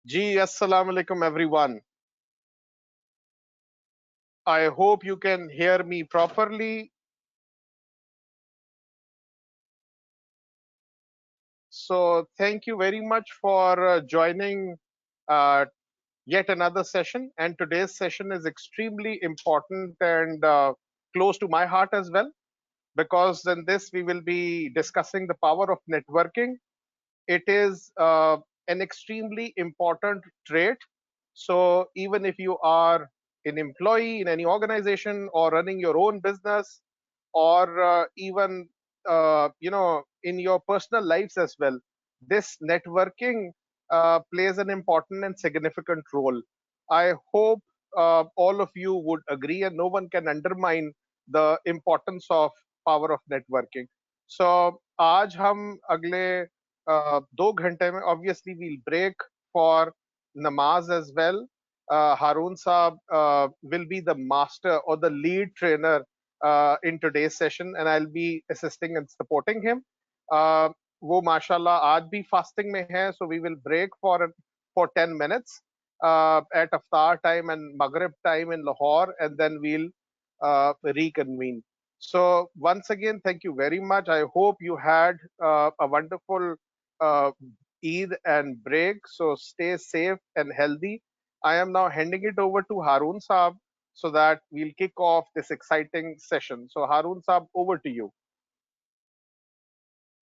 Ji, assalamu alaikum everyone. I hope you can hear me properly. So thank you very much for joining uh, yet another session. And today's session is extremely important and close to my heart as well, because in this we will be discussing the power of networking. It is an extremely important trait. So even if you are an employee in any organization or running your own business, or even in your personal lives as well, this networking plays an important and significant role. I hope all of you would agree, and no one can undermine the importance of power of networking. So आज हम अगले 2 घंटे में obviously we'll break for namaz as well. Harun Saab will be the master or the lead trainer in today's session, and I'll be assisting and supporting him. वो माशाल्लाह आज भी fasting में है, so we will break for 10 minutes at iftar time and maghrib time in Lahore, and then we'll reconvene. So once again, thank you very much. I hope you had a wonderful Eid and break. So stay safe and healthy. I am now handing it over to Harun Saab so that we'll kick off this exciting session. So Harun Saab, over to you.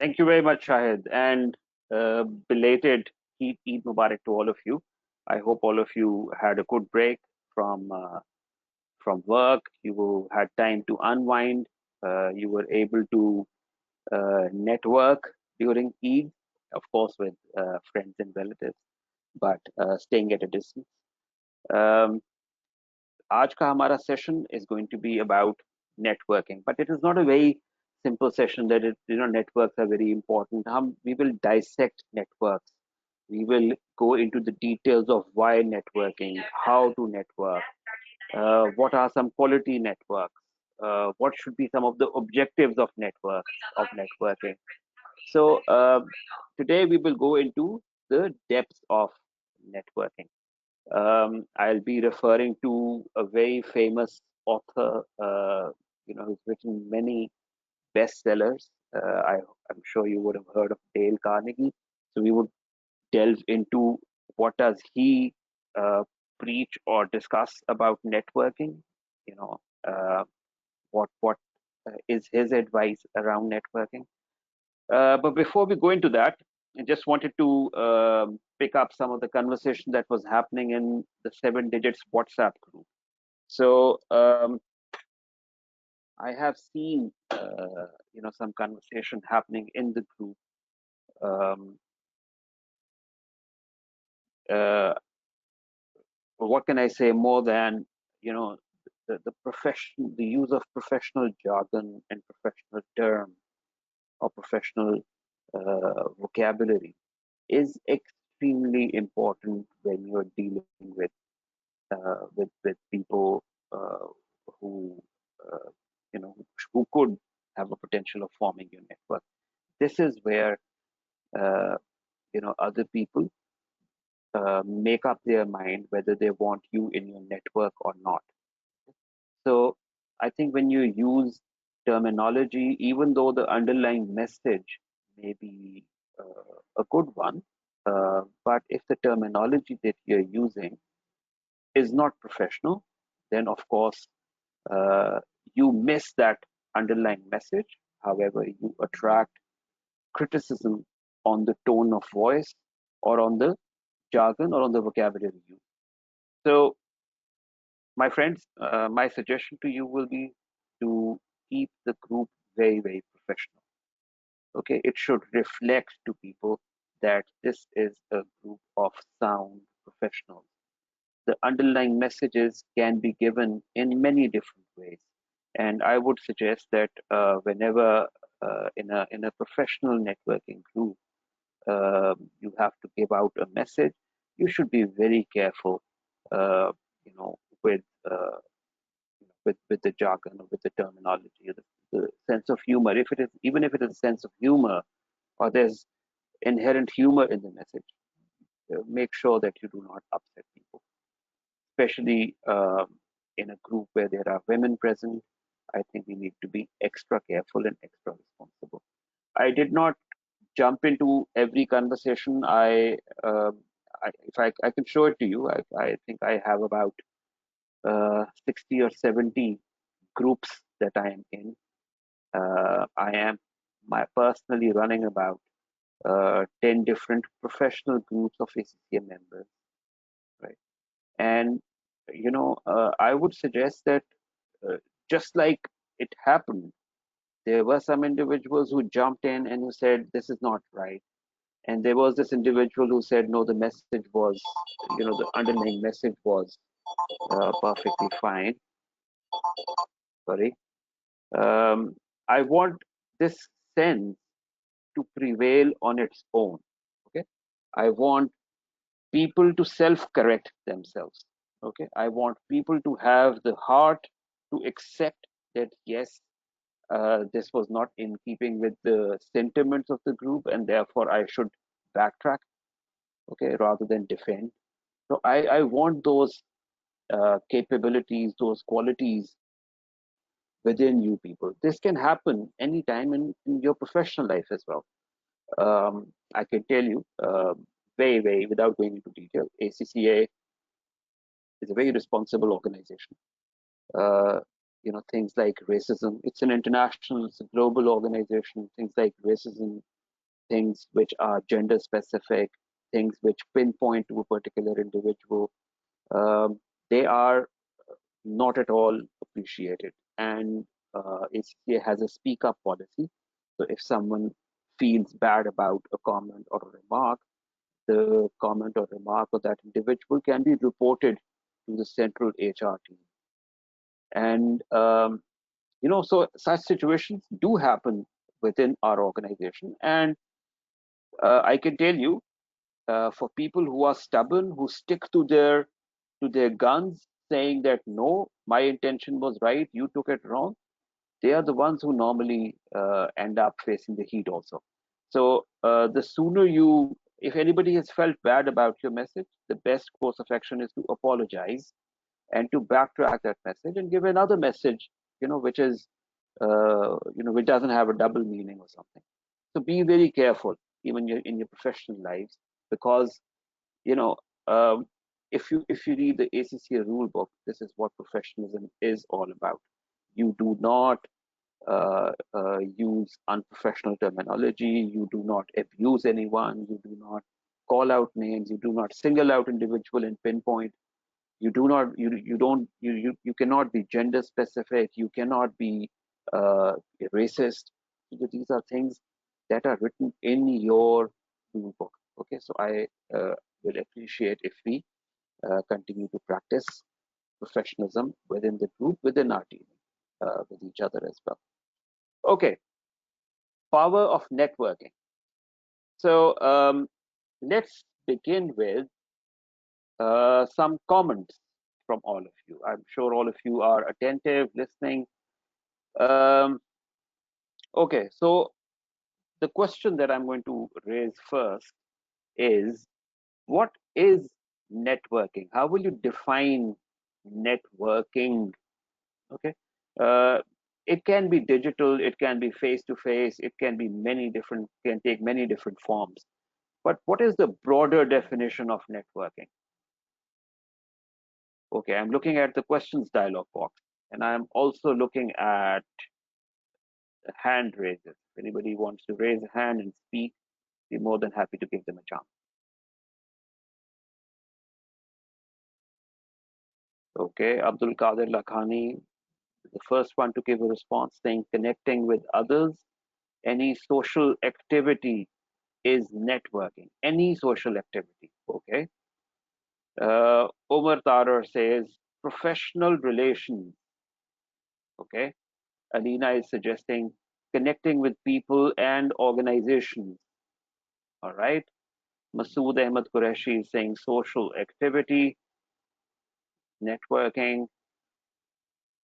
Thank you very much, Shahid, and belated Eid Mubarak to all of you. I hope all of you had a good break from work. You had time to unwind. You were able to network during Eid, of course, with friends and relatives, but staying at a distance. आज का हमारा session is going to be about networking, but it is not a very simple session that networks are very important. We will dissect networks. We will go into the details of why networking, how to network, what are some quality networks, what should be some of the objectives of networking. So today we will go into the depths of networking. I'll be referring to a very famous author, who's written many bestsellers. I'm sure you would have heard of Dale Carnegie. So we would delve into what does he preach or discuss about networking. You know, what is his advice around networking. But before we go into that, I just wanted to pick up some of the conversation that was happening in the 7 Digits WhatsApp group. So I have seen, some conversation happening in the group. What can I say more than, the profession, the use of professional jargon and professional terms or professional vocabulary is extremely important when you're dealing with people who who could have a potential of forming your network. This is where other people make up their mind whether they want you in your network or not. So I think when you use terminology, even though the underlying message may be a good one, but if the terminology that you're using is not professional, then of course you miss that underlying message. However, you attract criticism on the tone of voice or on the jargon or on the vocabulary used. So, my friends, my suggestion to you will be to keep the group very, very professional. Okay, it should reflect to people that this is a group of sound professionals. The underlying messages can be given in many different ways, and I would suggest that whenever in a professional networking group you have to give out a message, you should be very careful, with with the jargon or with the terminology, the sense of humor. If it is, even if it is a sense of humor, or there's inherent humor in the message, make sure that you do not upset people, especially in a group where there are women present. I think we need to be extra careful and extra responsible. I did not jump into every conversation. If I can show it to you, I think I have about 60 or 70 groups that I am in. I am personally running about 10 different professional groups of ACCA members, right? And I would suggest that uh, just like it happened, there were some individuals who jumped in and who said this is not right, and there was this individual who said no, the message was, the underlying message was perfectly fine. Sorry. Um, I want this sense to prevail on its own. Okay. I want people to self-correct themselves. Okay. I want people to have the heart to accept that yes, this was not in keeping with the sentiments of the group, and therefore I should backtrack. Okay, rather than defend. So I want those capabilities, those qualities within you people. This can happen anytime in your professional life as well. I can tell you, way without going into detail, ACCA is a very responsible organization. Uh, things like racism. It's an international, it's a global organization. Things like racism, things which are gender specific, things which pinpoint to a particular individual. They are not at all appreciated. And ACCA has a speak up policy. So if someone feels bad about a comment or a remark, the comment or remark of that individual can be reported to the central HR team. And, so such situations do happen within our organization. And I can tell you, for people who are stubborn, who stick to their guns, saying that no, my intention was right, you took it wrong, they are the ones who normally end up facing the heat also. So the sooner if anybody has felt bad about your message, the best course of action is to apologize and to backtrack that message and give another message, which is, which doesn't have a double meaning or something. So be very careful, even in your professional lives, because you know, um, if you read the ACCA rule book, this is what professionalism is all about. You do not use unprofessional terminology. You do not abuse anyone. You do not call out names. You do not single out individual and pinpoint. You do not. You don't. You cannot be gender specific. You cannot be uh, racist. These are things that are written in your rule book. Okay, so I will appreciate if we continue to practice professionalism within the group, within our team, with each other as well. Okay, power of networking. So let's begin with some comments from all of you. I'm sure all of you are attentive, listening. Um, okay, so the question that I'm going to raise first is, what is networking? How will you define networking? Okay. Uh, it can be digital, it can be face to face, it can be can take many different forms. But what is the broader definition of networking? Okay, I'm looking at the questions dialog box, and I'm also looking at the hand raises. If anybody wants to raise a hand and speak, be more than happy to give them a chance. Okay, Abdul Qadir Lakhani, the first one to give a response, saying connecting with others, any social activity is networking. Any social activity. Okay. Omar Tarar says professional relations. Okay. Alina is suggesting connecting with people and organizations. All right. Masood Ahmed Qureshi is saying social activity, networking.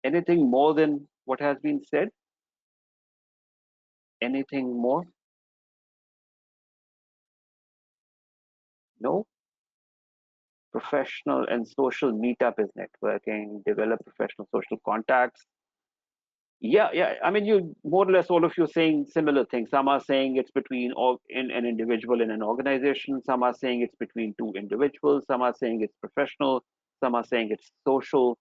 Anything more than what has been said? Anything more? No? Professional and social meetup is networking. Develop professional social contacts. Yeah. I mean, you more or less all of you saying similar things. Some are saying it's between in an individual and an organization. Some are saying it's between two individuals. Some are saying it's professional. Some are saying it's social.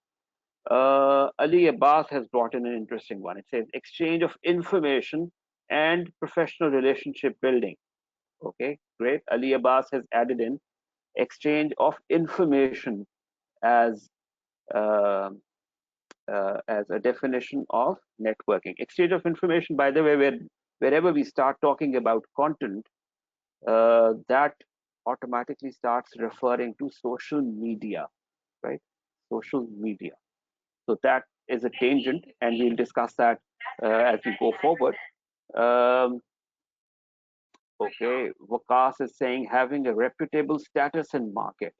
Ali Abbas has brought in an interesting one. It says exchange of information and professional relationship building. Okay, great. Ali Abbas has added in exchange of information as uh, as a definition of networking. Exchange of information, by the way, wherever we start talking about content, that automatically starts referring to social media, right? Social media. So that is a tangent, and we'll discuss that as we go forward. Um, okay, Vakas is saying having a reputable status in market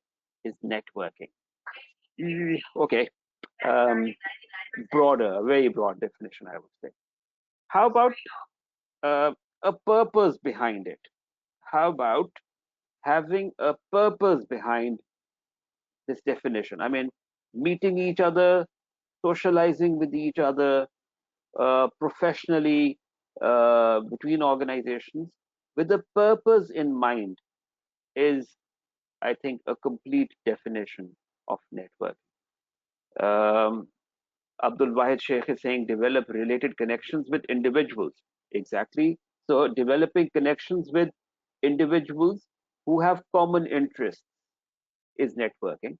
is networking. Okay, um, broader, very broad definition, I would say. How about uh, a purpose behind it? How about having a purpose behind this definition? I mean, meeting each other, socializing with each other, professionally between organizations with a purpose in mind is, I think, a complete definition of network. Um, Abdul Wahid Sheikh is saying develop related connections with individuals. Exactly. So developing connections with individuals who have common interests is networking,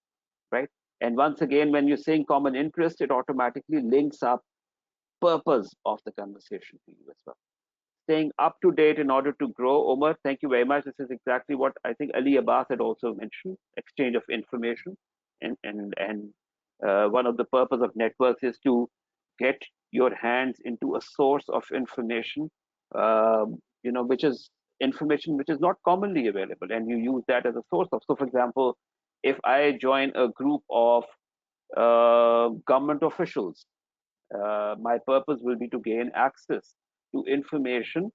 right? And once again, when you're saying common interest, it automatically links up purpose of the conversation for you as well. Staying up to date in order to grow. Omar, thank you very much. This is exactly what I think Ali Abbas had also mentioned: exchange of information, and one of the purpose of networks is to get your hands into a source of information, which is information which is not commonly available, and you use that as a source of. So, for example, if I join a group of government officials, my purpose will be to gain access to information,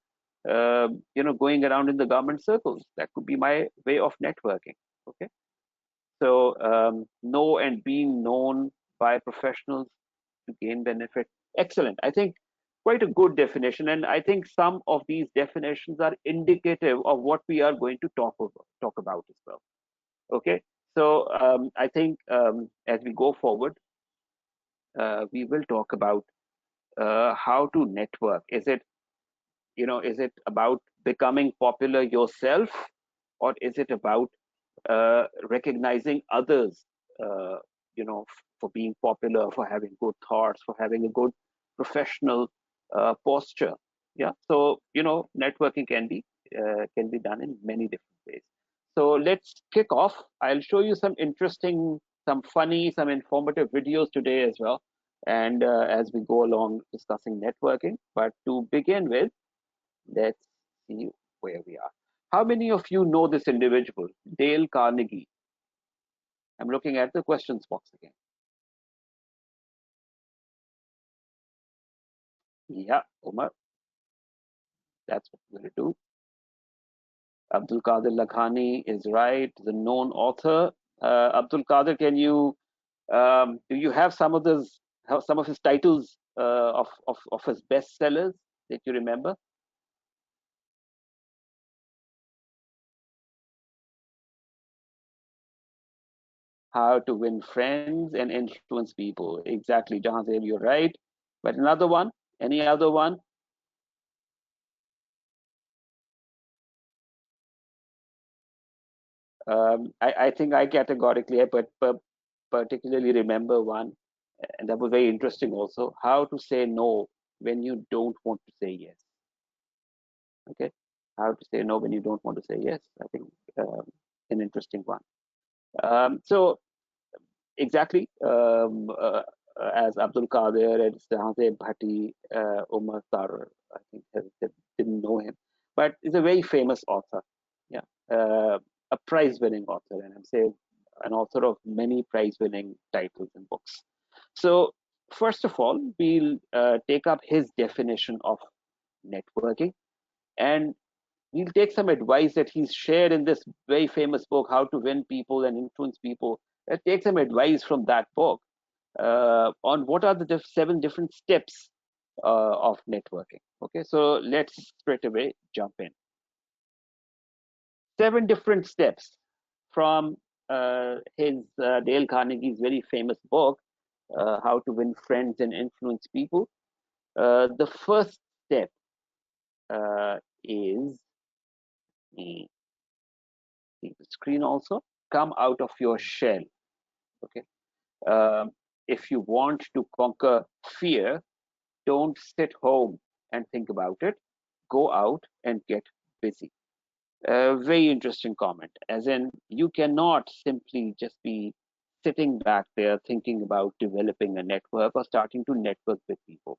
going around in the government circles. That could be my way of networking. Okay, so know and being known by professionals to gain benefit. Excellent. I think quite a good definition, and I think some of these definitions are indicative of what we are going to talk about as well. Okay, so I think as we go forward, we will talk about how to network. Is it about becoming popular yourself, or is it about recognizing others, uh, for being popular, for having good thoughts, for having a good professional posture? Yeah. So networking can be done in many different ways. So let's kick off. I'll show you some interesting, some funny, some informative videos today as well, and as we go along discussing networking. But to begin with, let's see where we are. How many of you know this individual, Dale Carnegie? I'm looking at the questions box again. Yeah, Umar, that's what we're going to do. Abdul Qadir Lakhani is right, the known author. Abdul Qadir, do you have some of his titles of his bestsellers that you remember? How to Win Friends and Influence People. Exactly, Jahanzeb, you're right. But another one, any other one? I think I categorically, particularly remember one, and that was very interesting also. How to say no when you don't want to say yes. Okay, how to say no when you don't want to say yes. I think an interesting one. So exactly, as Abdul Qadir and Sahadev Bhatti, Umar Tarar, I think didn't know him, but he's a very famous author. Yeah, a prize-winning author, and I'm saying an author of many prize-winning titles and books. So first of all, we'll take up his definition of networking, and He'll take some advice that he's shared in this very famous book, How to Win People and Influence People. Take some advice from that book on what are the 7 different steps of networking. Okay, so let's straight away jump in. 7 different steps from his Dale Carnegie's very famous book, How to Win Friends and Influence People. The first step is, see the screen also, come out of your shell. Okay, if you want to conquer fear, don't sit home and think about it. Go out and get busy. A very interesting comment, as in you cannot simply just be sitting back there thinking about developing a network or starting to network with people.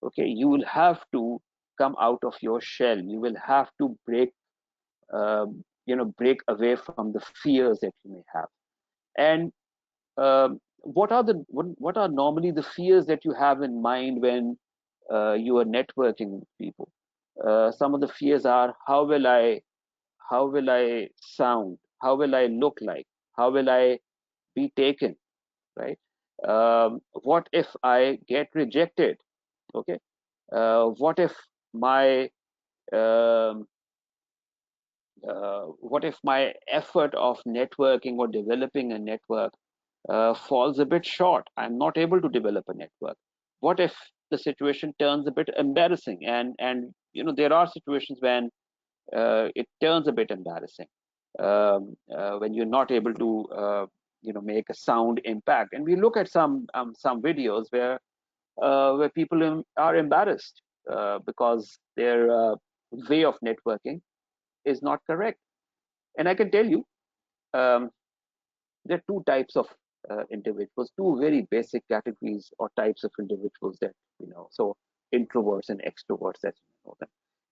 Okay, you will have to come out of your shell. You will have to break away from the fears that you may have. And what are normally the fears that you have in mind when you are networking with people? Some of the fears are, how will I sound? How will I look like? How will I be taken? Right? What if I get rejected? Okay. What if my um, what if my effort of networking or developing a network falls a bit short? I'm not able to develop a network. What if the situation turns a bit embarrassing? And there are situations when it turns a bit embarrassing when you're not able to make a sound impact. And we look at some videos where people are embarrassed because their way of networking is not correct. And I can tell you, um, there are 2 types of individuals, 2 very basic categories or types of individuals that we know. So introverts and extroverts, as you know them.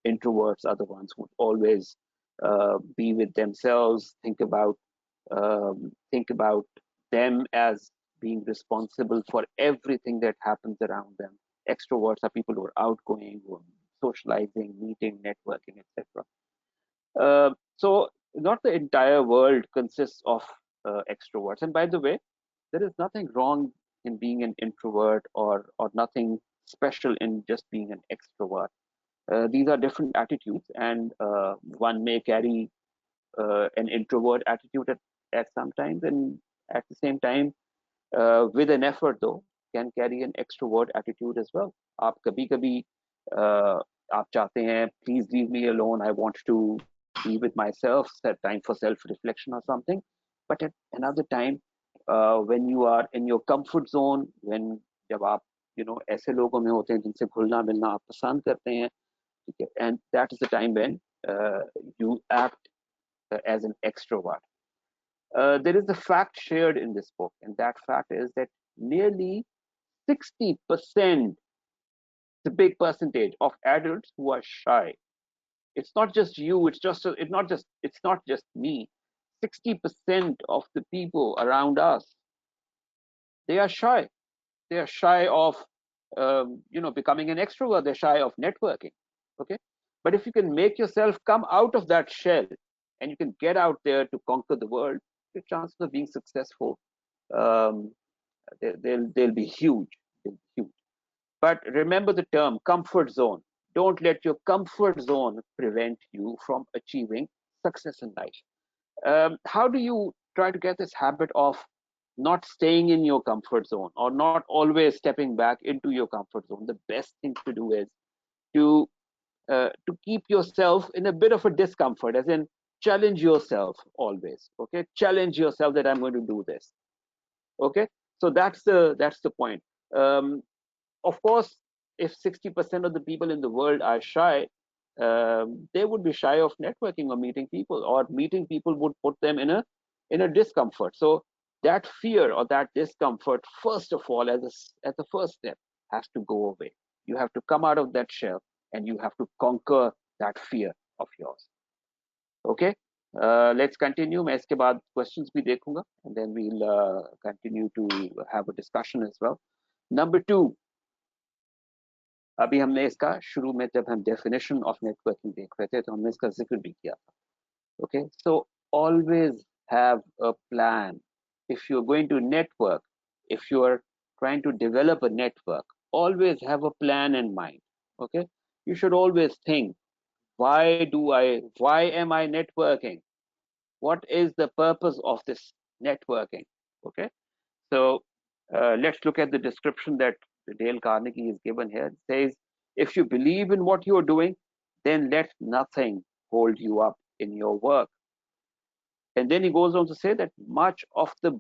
Introverts are the ones who always be with themselves, think about them as being responsible for everything that happens around them. Extroverts are people who are outgoing, who are socializing, meeting, networking, etc. So not the entire world consists of extroverts. And by the way, there is nothing wrong in being an introvert or nothing special in just being an extrovert. These are different attitudes, and one may carry an introvert attitude at some times, and at the same time, with an effort though, can carry an extrovert attitude as well. आप कभी कभी आप चाहते हैं, please leave me alone, I want to be with myself, set time for self reflection or something. But at another time, when you are in your comfort zone, when जब आप ऐसे लोगों में होते हैं जिनसे घुलना मिलना आप पसंद करते हैं, ठीक है, and that is the time when you act as an extrovert. There is a fact shared in this book, and that fact is that nearly 60%, the big percentage of adults who are shy. It's not just you. It's not just me. 60% of the people around us, they are shy. They are shy of, becoming an extrovert. They're shy of networking. Okay, but if you can make yourself come out of that shell and you can get out there to conquer the world, your chances of being successful, um, they'll be huge. They'll be huge. But remember the term comfort zone. Don't let your comfort zone prevent you from achieving success in life. How do you try to get this habit of not staying in your comfort zone or not always stepping back into your comfort zone? The best thing to do is to keep yourself in a bit of a discomfort, as in challenge yourself always. Okay, challenge yourself that I'm going to do this. Okay, so that's the point. um, of course, if 60% of the people in the world are shy, they would be shy of networking or meeting people, or meeting people would put them in a discomfort. So that fear or that discomfort, first of all, as the first step, has to go away. You have to come out of that shell and you have to conquer that fear of yours. Okay, let's continue. मैं इसके बाद questions भी देखूंगा, and then we'll continue to have a discussion as well. Number 2, अभी हमने इसका शुरू में जब हम डेफिनेशन ऑफ नेटवर्किंग देख रहे थे तो हमने इसका जिक्र भी किया था. Okay, so always have a plan. If you're going to network, if you're trying to develop a network, always have a plan in mind. Okay, you should always think, why am I networking? What is the purpose of this networking? Okay, so let's look at the description that Dale Carnegie is given here. It says, if you believe in what you're doing, then let nothing hold you up in your work. And then he goes on to say that of the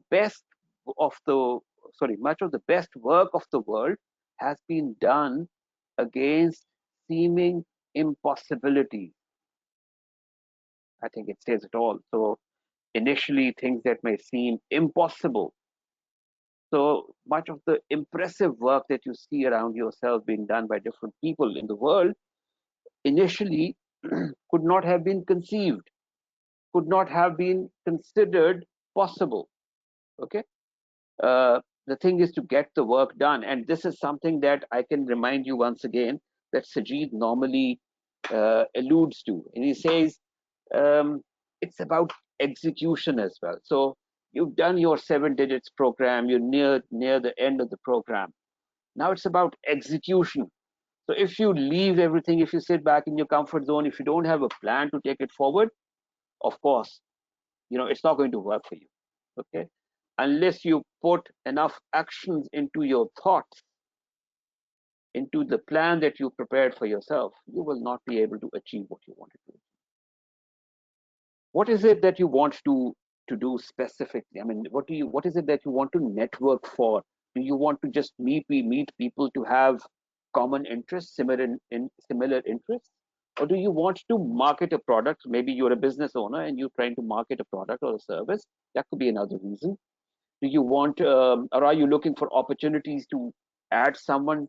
much of the best work of the world has been done against seeming impossibility. I think it says it all. So initially things that may seem impossible. So much of the impressive work that you see around yourself being done by different people in the world initially could not have been conceived, could not have been considered possible. Okay. The thing is to get the work done. And this is something that I can remind you once again that Sajid normally alludes to. And he says it's about execution as well. So you've done your 7 digits program, you're near the end of the program. Now it's about execution. So if you leave everything, if you sit back in your comfort zone, if you don't have a plan to take it forward, of course, it's not going to work for you. Okay, unless you put enough actions into your thoughts, into the plan that you prepared for yourself, you will not be able to achieve what you wanted to. What is it that you want to do specifically? I mean, what is it that you want to network for? Do you want to just meet people to have common interests, similar interests? Or do you want to market a product? Maybe you're a business owner and you're trying to market a product or a service. That could be another reason. Do you want, or are you looking for opportunities to add someone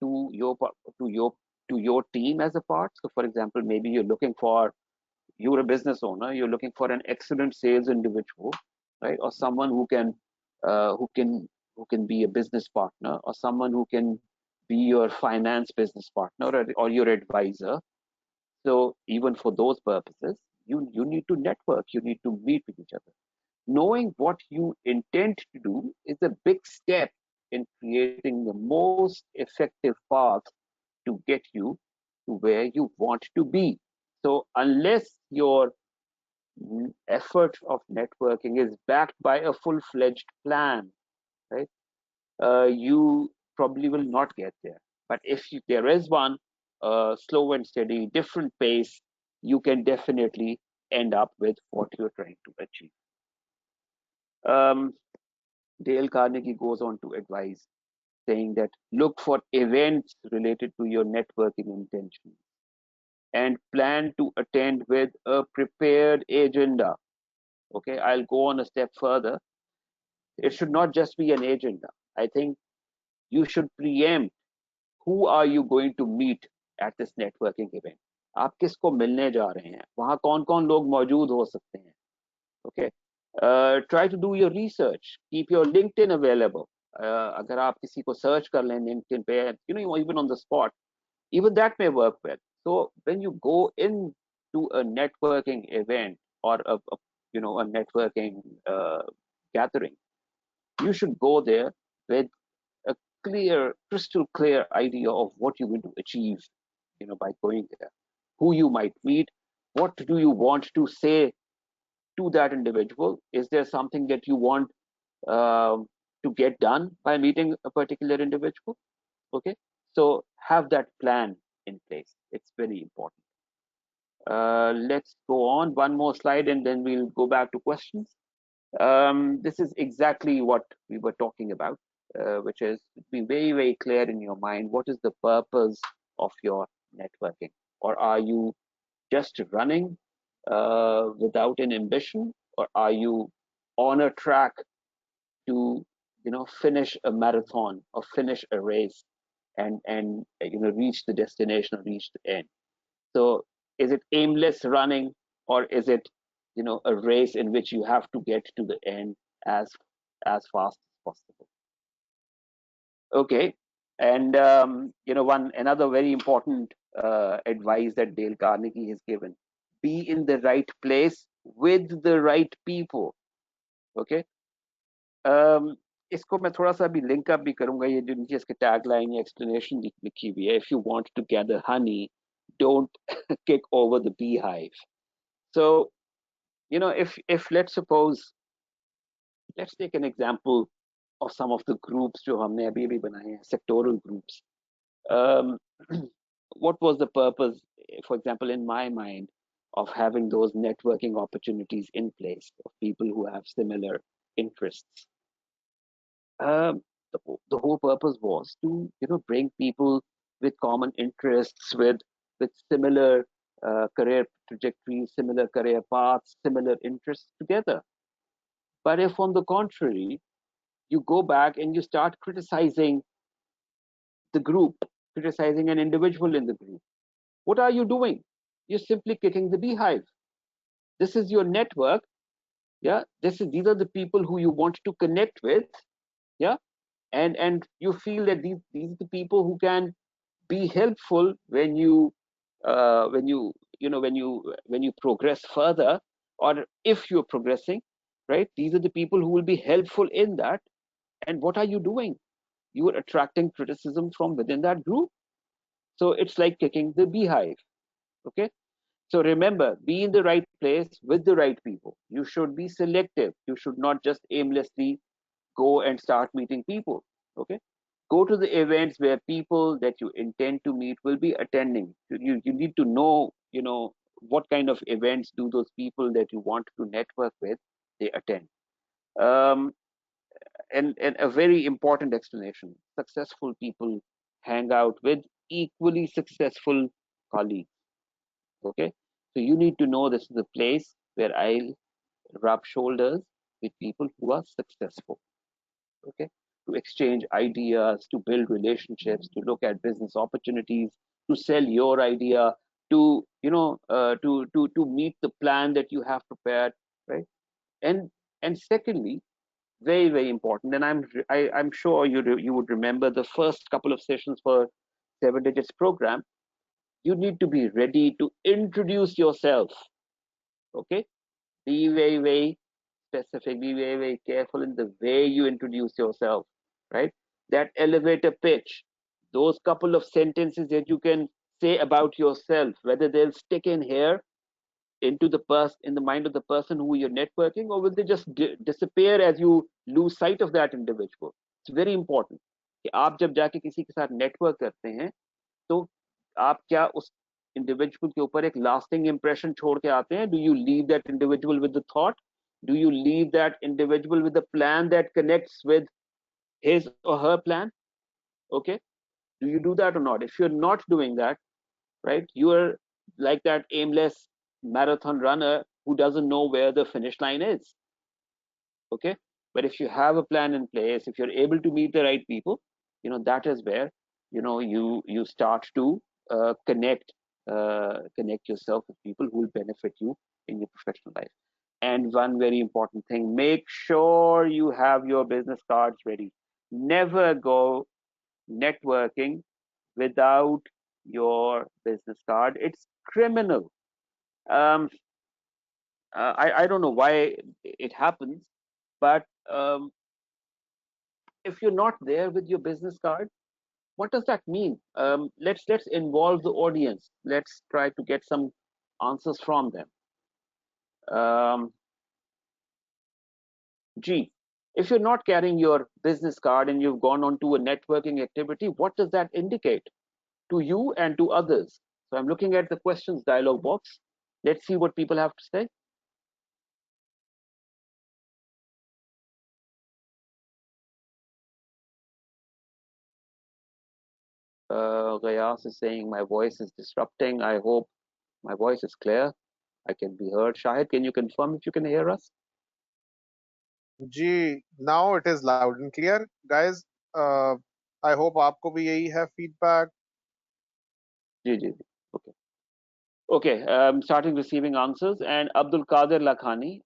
to your team as a part? So, for example, maybe you're a business owner, you're looking for an excellent sales individual, right? Or someone who can uh, who can who can be a business partner, or someone who can be your finance business partner, or your advisor. So even for those purposes, you need to network, you need to meet with each other. Knowing what you intend to do is a big step in creating the most effective path to get you to where you want to be. So unless your effort of networking is backed by a full-fledged plan, right, you probably will not get there. But if there is one, slow and steady, different pace, you can definitely end up with what you're trying to achieve. Um, Dale Carnegie goes on to advise, saying that look for events related to your networking intention and plan to attend with a prepared agenda. Okay, I'll go on a step further. It should not just be an agenda. I think you should preempt who are you going to meet at this networking event. आप किसको मिलने जा रहे हैं, वहां कौन कौन लोग मौजूद हो सकते हैं. Okay, try to do your research, keep your LinkedIn available. अगर आप किसी को सर्च कर लें LinkedIn पे, even on the spot, even that may work well. So when you go into a networking event or a networking gathering, you should go there with a crystal clear idea of what you're going to achieve, by going there, who you might meet, what do you want to say to that individual. Is there something that you want to get done by meeting a particular individual? Okay, so have that plan in place. It's very important. Let's go on one more slide and then we'll go back to questions. This is exactly what we were talking about, which is be very, very clear in your mind. What is the purpose of your networking? Or are you just running without an ambition? Or are you on a track to, finish a marathon or finish a race and reach the destination or reach the end? So is it aimless running, or is it, a race in which you have to get to the end as fast as possible? Okay. And another very important advice that Dale Carnegie has given: be in the right place with the right people. Okay. um, इसको मैं थोड़ा सा भी link up भी करूंगा, ये जो नीचे इसके टैगलाइन या एक्सप्लेनेशन लिखी हुई है, if you want to gather honey, don't kick over the beehive. So if let's take an example of some of the groups जो हमने अभी अभी बनाए हैं, sectoral groups. um, what was the purpose, for example, in my mind, of having those networking opportunities in place of people who have similar interests? um, the whole purpose was to bring people with common interests, with similar career trajectories, similar career paths, similar interests together. But if on the contrary you go back and you start criticizing the group, criticizing an individual in the group, what are you doing? You're simply kicking the beehive. This is your network. Yeah, these are the people who you want to connect with. Yeah, and you feel that these are the people who can be helpful when you progress further, or if you're progressing, right? These are the people who will be helpful in that. And what are you doing? You are attracting criticism from within that group. So it's like kicking the beehive. Okay. So remember, be in the right place with the right people. You should be selective. You should not just aimlessly go and start meeting people. Okay. Go to the events where people that you intend to meet will be attending. You need to know, what kind of events do those people that you want to network with, they attend. Um, and a very important explanation: successful people hang out with equally successful colleagues. Okay. So you need to know this is a place where I'll rub shoulders with people who are successful. Okay. To exchange ideas, to build relationships, to look at business opportunities, to sell your idea, to to meet the plan that you have prepared, right? And secondly, very very important, and I'm sure you would remember the first couple of sessions for Seven Digits program. You need to be ready to introduce yourself. Okay. Be very very specific, be very very careful in the way you introduce yourself, right? That elevator pitch, those couple of sentences that you can say about yourself, whether they'll stick in here into in the mind of the person who you're networking, or will they just disappear as you lose sight of that individual? It's very important कि आप जब जाके किसी के साथ network करते हैं, तो आप क्या उस इंडिविजुअल के ऊपर एक लास्टिंग इंप्रेशन छोड़ के आते हैं? Do you leave that individual with the thought? Do you leave that individual with a plan that connects with his or her plan? Okay. Do you do that or not? If you're not doing that, right, you are like that aimless marathon runner who doesn't know where the finish line is. Okay. But if you have a plan in place, if you're able to meet the right people, that is where you start to connect yourself with people who will benefit you in your professional life. And one very important thing: make sure you have your business cards ready. Never go networking without your business card. It's criminal. um, I don't know why it happens, but if you're not there with your business card, what does that mean? Let's involve the audience. Let's try to get some answers from them. Um, G, if you're not carrying your business card and you've gone on to a networking activity, what does that indicate to you and to others? So I'm looking at the questions dialog box. Let's see what people have to say. Gayas is saying my voice is disrupting. I hope my voice is clear. I can be heard. Shahid, can you confirm if you can hear us? जी, now it is loud and clear, guys. uh, I hope आपको भी यही है feedback. Ji. Okay. Okay, starting receiving answers, and Abdul Qadir Lakhani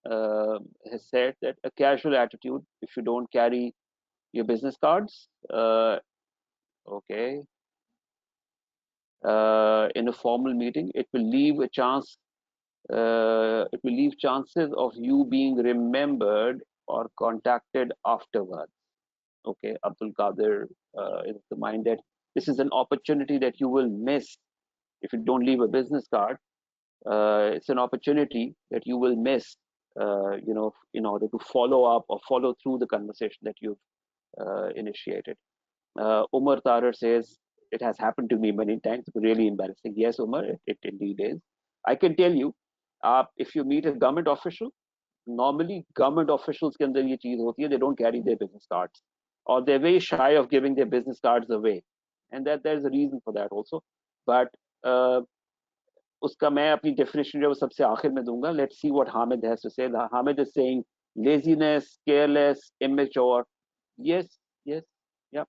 has said that a casual attitude, if you don't carry your business cards, Okay, in a formal meeting, it will leave a chance. It will leave chances of you being remembered or contacted afterwards. Okay, Abdul Qadir is the mind that this is an opportunity that you will miss if you don't leave a business card. It's an opportunity that you will miss, in order to follow up or follow through the conversation that you've initiated. Umar Tarar says, it has happened to me many times, really embarrassing. Yes, Umar, it indeed is. I can tell you, if you meet a government official, normally government officials के अंदर ये चीज होती है, they don't carry their business cards, or they're very shy of giving their business cards away, and that there's a reason for that also. But uh, उसका मैं अपनी definition जो सबसे आखिर में दूंगा. Let's see what Hamid has to say. Hamid is saying laziness, careless, immature. Yes, yes, yeah.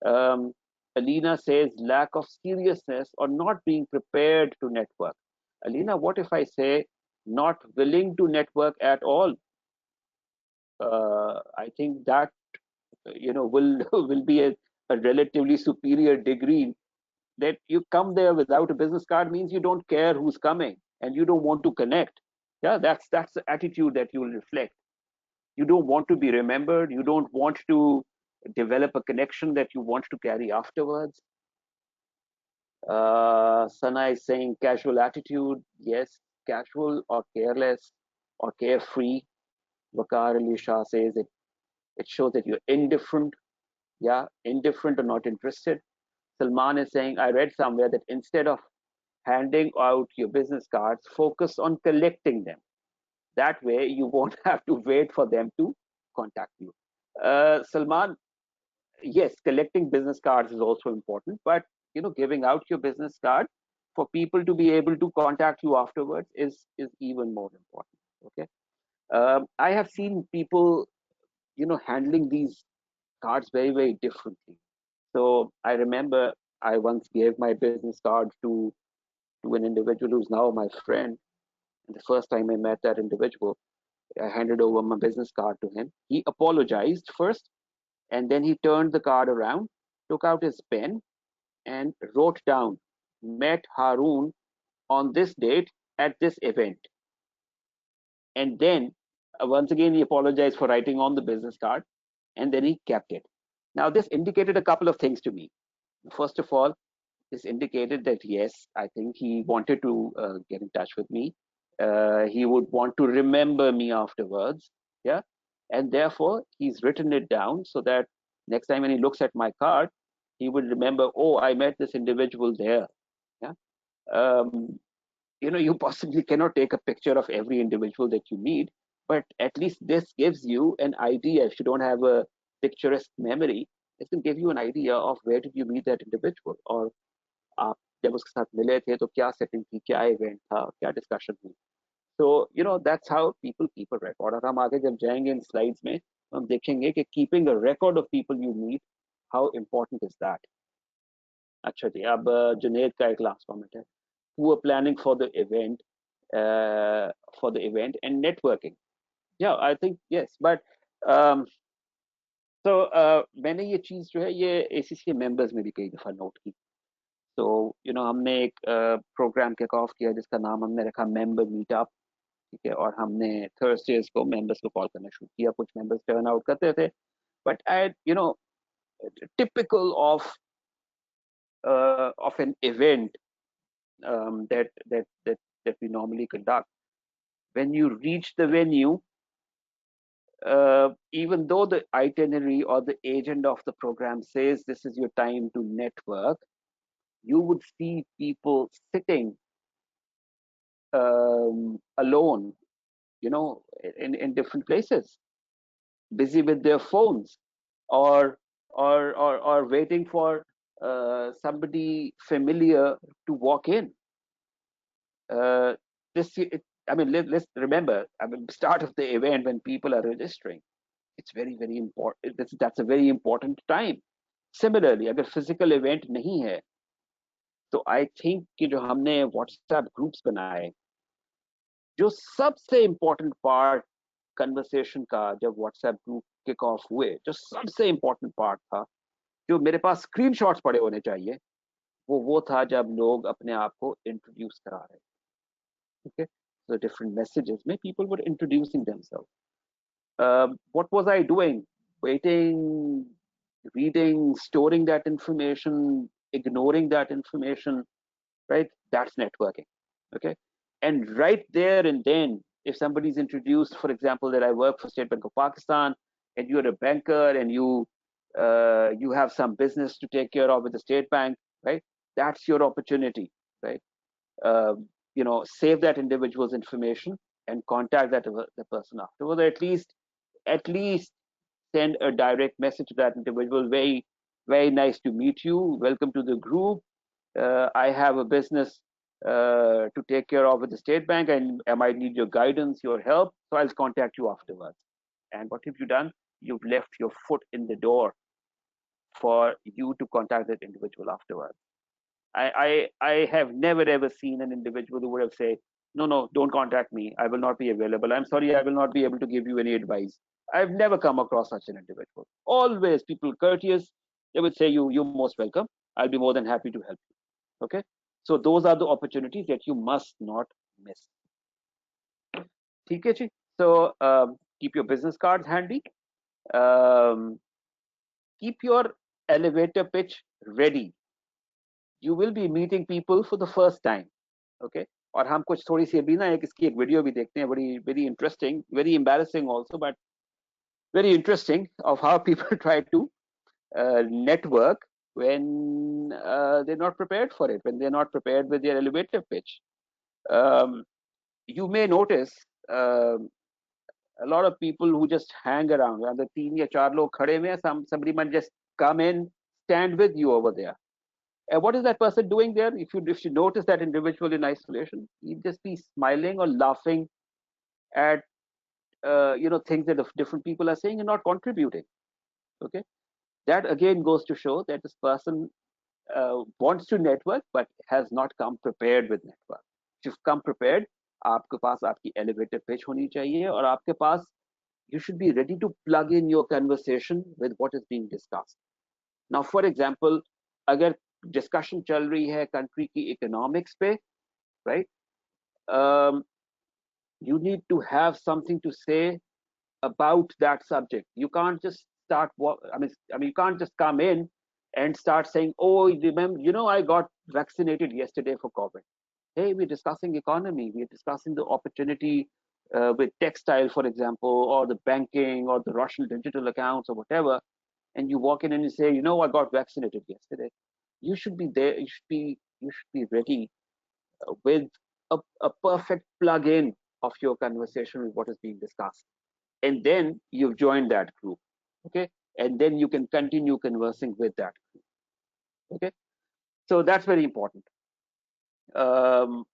um, Alina says lack of seriousness or not being prepared to network. Alina, what if I say not willing to network at all? I think that will will be a relatively superior degree. That you come there without a business card means you don't care who's coming and you don't want to connect. Yeah, that's the attitude that you will reflect. You don't want to be remembered. You don't want to develop a connection that you want to carry afterwards. Sana is saying casual attitude. Yes, casual or careless or carefree. Wakar Ali Shah says it shows that you're indifferent. Yeah, indifferent or not interested. Salman is saying, I read somewhere that instead of handing out your business cards, focus on collecting them. That way, you won't have to wait for them to contact you. Salman, yes, collecting business cards is also important, but giving out your business card for people to be able to contact you afterwards is even more important. Okay, I have seen people, handling these cards very very differently. So I remember I once gave my business card to an individual who's now my friend. And the first time I met that individual, I handed over my business card to him. He apologized first, and then he turned the card around, took out his pen, and wrote down, met Haroon on this date at this event. And then once again, he apologized for writing on the business card, and then he kept it. Now, this indicated a couple of things to me. First of all, this indicated that yes, I think he wanted to get in touch with me. He would want to remember me afterwards. Yeah. And therefore, he's written it down so that next time when he looks at my card, he would remember, oh, I met this individual there. Yeah. Um, you possibly cannot take a picture of every individual that you meet, but at least this gives you an idea. If you don't have a picturesque memory, it can give you an idea of where did you meet that individual, or आप जब उसके साथ मिले थे तो क्या setting थी, क्या इवेंट था, क्या डिस्कशन हुई. So that's how people keep a record. और हम आगे जब जाएंगे इन स्लाइड्स में तो हम देखेंगे कि keeping a record of people you meet, how important is that. अच्छा जी, अब जुनेद का एक लास्ट कमेंट है. Who are planning uh, for the event and networking. Yeah, I think yes, but um, so मैंने ये चीज जो है ये ACCA members में भी कई दफा नोट की. तो हमने एक प्रोग्राम किक ऑफ किया जिसका नाम हमने रखा मेंबर मीटअप. ठीक है, और हमने थर्सडेज को मेंबर्स को कॉल करना शुरू किया. कुछ मेंबर्स टर्न आउट करते थे, but at typical of an event that we normally conduct. When you reach the venue, even though the itinerary or the agent of the program says this is your time to network, you would see people sitting alone, in different places, busy with their phones, or or waiting for somebody familiar to walk in. Uh, I mean, let's remember. I mean, start of the event when people are registering, it's very very important. That's a very important time. Similarly, अगर physical event नहीं है, तो I think कि जो हमने WhatsApp groups बनाए, जो सबसे important part conversation का जब WhatsApp group kick off हुए, जो सबसे important part था, जो मेरे पास स्क्रीनशॉट्स पड़े होने चाहिए, वो था जब लोग अपने आप को इंट्रोड्यूस करा रहे थे। Okay, so different messages में people were introducing themselves. What was I doing? Waiting, reading, storing that information, ignoring that information, right? That's networking. Okay. And right there and then, if somebody's introduced, for example, that I work for State Bank of Pakistan, and you're a banker and you have some business to take care of with the state bank, right? That's your opportunity, right? Save that individual's information and contact the person afterwards. Or at least send a direct message to that individual. Very, very nice to meet you. Welcome to the group. I have a business to take care of with the state bank, and I might need your guidance, your help. So I'll contact you afterwards. And what have you done? You've left your foot in the door for you to contact that individual afterwards. I have never ever seen an individual who would have said, no, no, don't contact me. I will not be available. I'm sorry, I will not be able to give you any advice. I've never come across such an individual. Always people courteous. They would say, you're most welcome. I'll be more than happy to help you. Okay. So those are the opportunities that you must not miss. Okay, so keep your business cards handy. Keep your elevator pitch ready. You will be meeting people for the first time. Okay. और हम कुछ थोड़ी सी अभी ना इसकी एक video भी देखते हैं, बड़ी very interesting, very embarrassing also, but very interesting, of how people try to network when they're not prepared for it, when they're not prepared with their elevator pitch. You may notice a lot of people who just hang around. The 3 या 4 लोग खड़े हुए हैं, somebody might just come in, stand with you over there. And what is that person doing there? If you notice that individual in isolation, he'd just be smiling or laughing at things that different people are saying and not contributing. Okay, that again goes to show that this person wants to network but has not come prepared with network. If you've come prepared, आपके पास आपकी elevator pitch होनी चाहिए, और आपके पास you should be ready to plug in your conversation with what is being discussed. Now, for example, अगर discussion चल रही है country की economics पे, right? You need to have something to say about that subject. You can't just start. You can't just come in and start saying, "Oh, remember, I got vaccinated yesterday for COVID." Hey, we're discussing economy. We're discussing the opportunity with textile, for example, or the banking, or the Russian digital accounts, or whatever. And you walk in and you say, I got vaccinated yesterday. You should be there. You should be ready with a perfect plug-in of your conversation with what is being discussed. And then you've joined that group. Okay. And then you can continue conversing with that group. Okay. So that's very important. Um,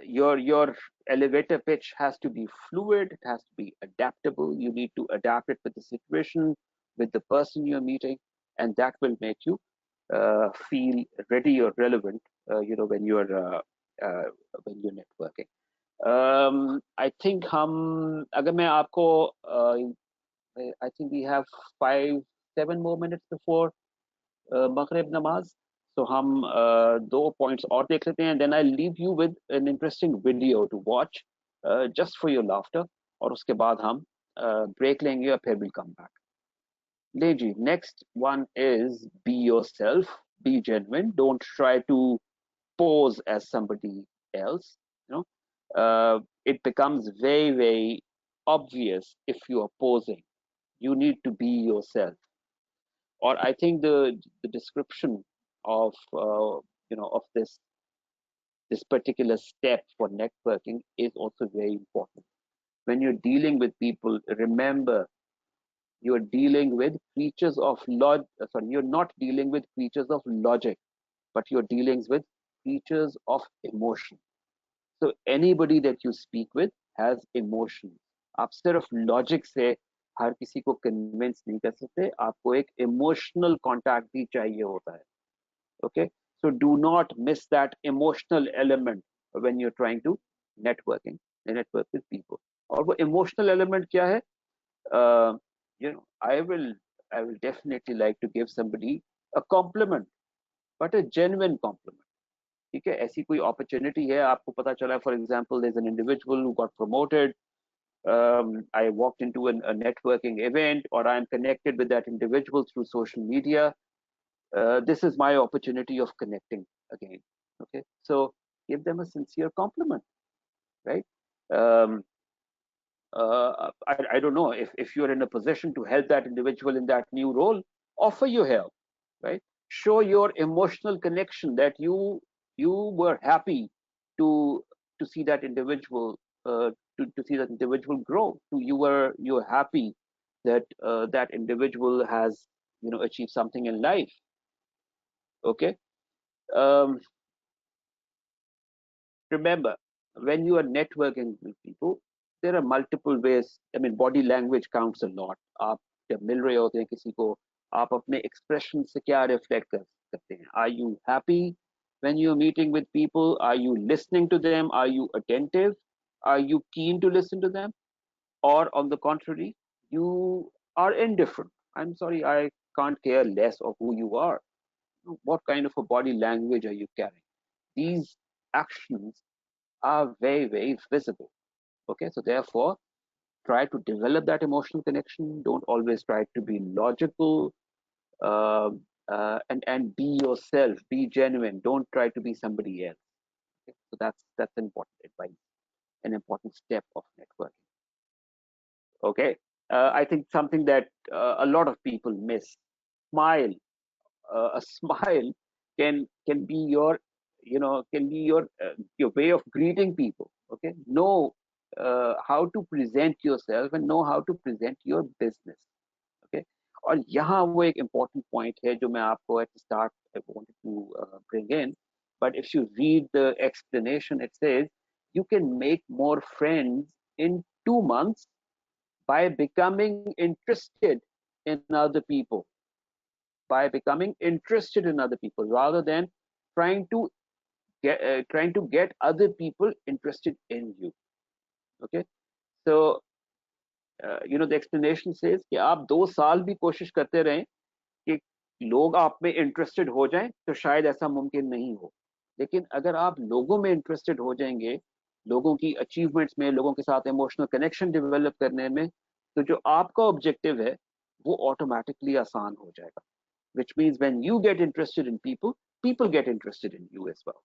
your elevator pitch has to be fluid, it has to be adaptable. You need to adapt it with the situation, with the person you're meeting, and that will make you feel ready or relevant when uh, you're networking. I think अगर मैं आपको I think we have 5-7 more minutes before Maghrib namaz. So हम दो points और देख लेते हैं. Then I'll leave you with an interesting video to watch just for your laughter. और उसके बाद हम break लेंगे और फिर we'll come back. ले जी, next one is be yourself, be genuine. Don't try to pose as somebody else. It becomes very, very obvious if you are posing. You need to be yourself. Or I think the description of of this particular step for networking is also very important. When you're dealing with people, remember you're dealing with creatures of you're not dealing with creatures of logic, but you're dealing with creatures of emotion. So anybody that you speak with has emotions. आप सिर्फ logic से हर किसी को convince नहीं कर सकते, आपको एक इमोशनल कॉन्टैक्ट भी चाहिए होता है. Okay, so do not miss that emotional element when you're trying to network with people. और वो emotional element क्या है? I will I will definitely like to give somebody a compliment, but a genuine compliment. ठीक है, ऐसी कोई opportunity है, आपको पता चला, for example, there's an individual who got promoted. I walked into a networking event, or I'm connected with that individual through social media. This is my opportunity of connecting again. Okay, so give them a sincere compliment, right? Um, I don't know if you're in a position to help that individual in that new role, offer your help, right? Show your emotional connection that you were happy to to see that individual to see that individual grow. You're happy that that individual has achieved something in life. Okay. Um, Remember, when you are networking with people, there are multiple ways. I mean, body language counts a lot. आप जब मिल रहे होते हैं किसी को, आप अपने expression से क्या reflect करते हैं? Are you happy when you're meeting with people? Are you listening to them? Are you attentive? Are you keen to listen to them? Or on the contrary, you are indifferent. I'm sorry, I can't care less of who you are. What kind of a body language are you carrying? These actions are very, very visible. Okay, so therefore, try to develop that emotional connection. Don't always try to be logical, uh, and be yourself. Be genuine. Don't try to be somebody else. Okay? So that's important advice, an important step of networking. Okay, I think something that a lot of people miss: smile. A smile can be your can be your way of greeting people. Okay, know how to present yourself and know how to present your business. Okay, और यहाँ वो एक important point है जो मैं आपको at the start I wanted to bring in. But if you read the explanation, it says you can make more friends in 2 months by becoming interested in other people, by becoming interested in other people rather than trying to get other people interested in you. Okay, so the explanation says कि आप 2 साल भी कोशिश करते रहें कि लोग आप में इंटरेस्टेड हो जाएं तो शायद ऐसा मुमकिन नहीं हो, लेकिन अगर आप लोगों में इंटरेस्टेड हो जाएंगे, लोगों की अचीवमेंट्स में, लोगों के साथ इमोशनल कनेक्शन डेवलप करने में, तो जो आपका ऑब्जेक्टिव है वो ऑटोमेटिकली आसान हो जाएगा. Which means when you get interested in people, people get interested in you as well.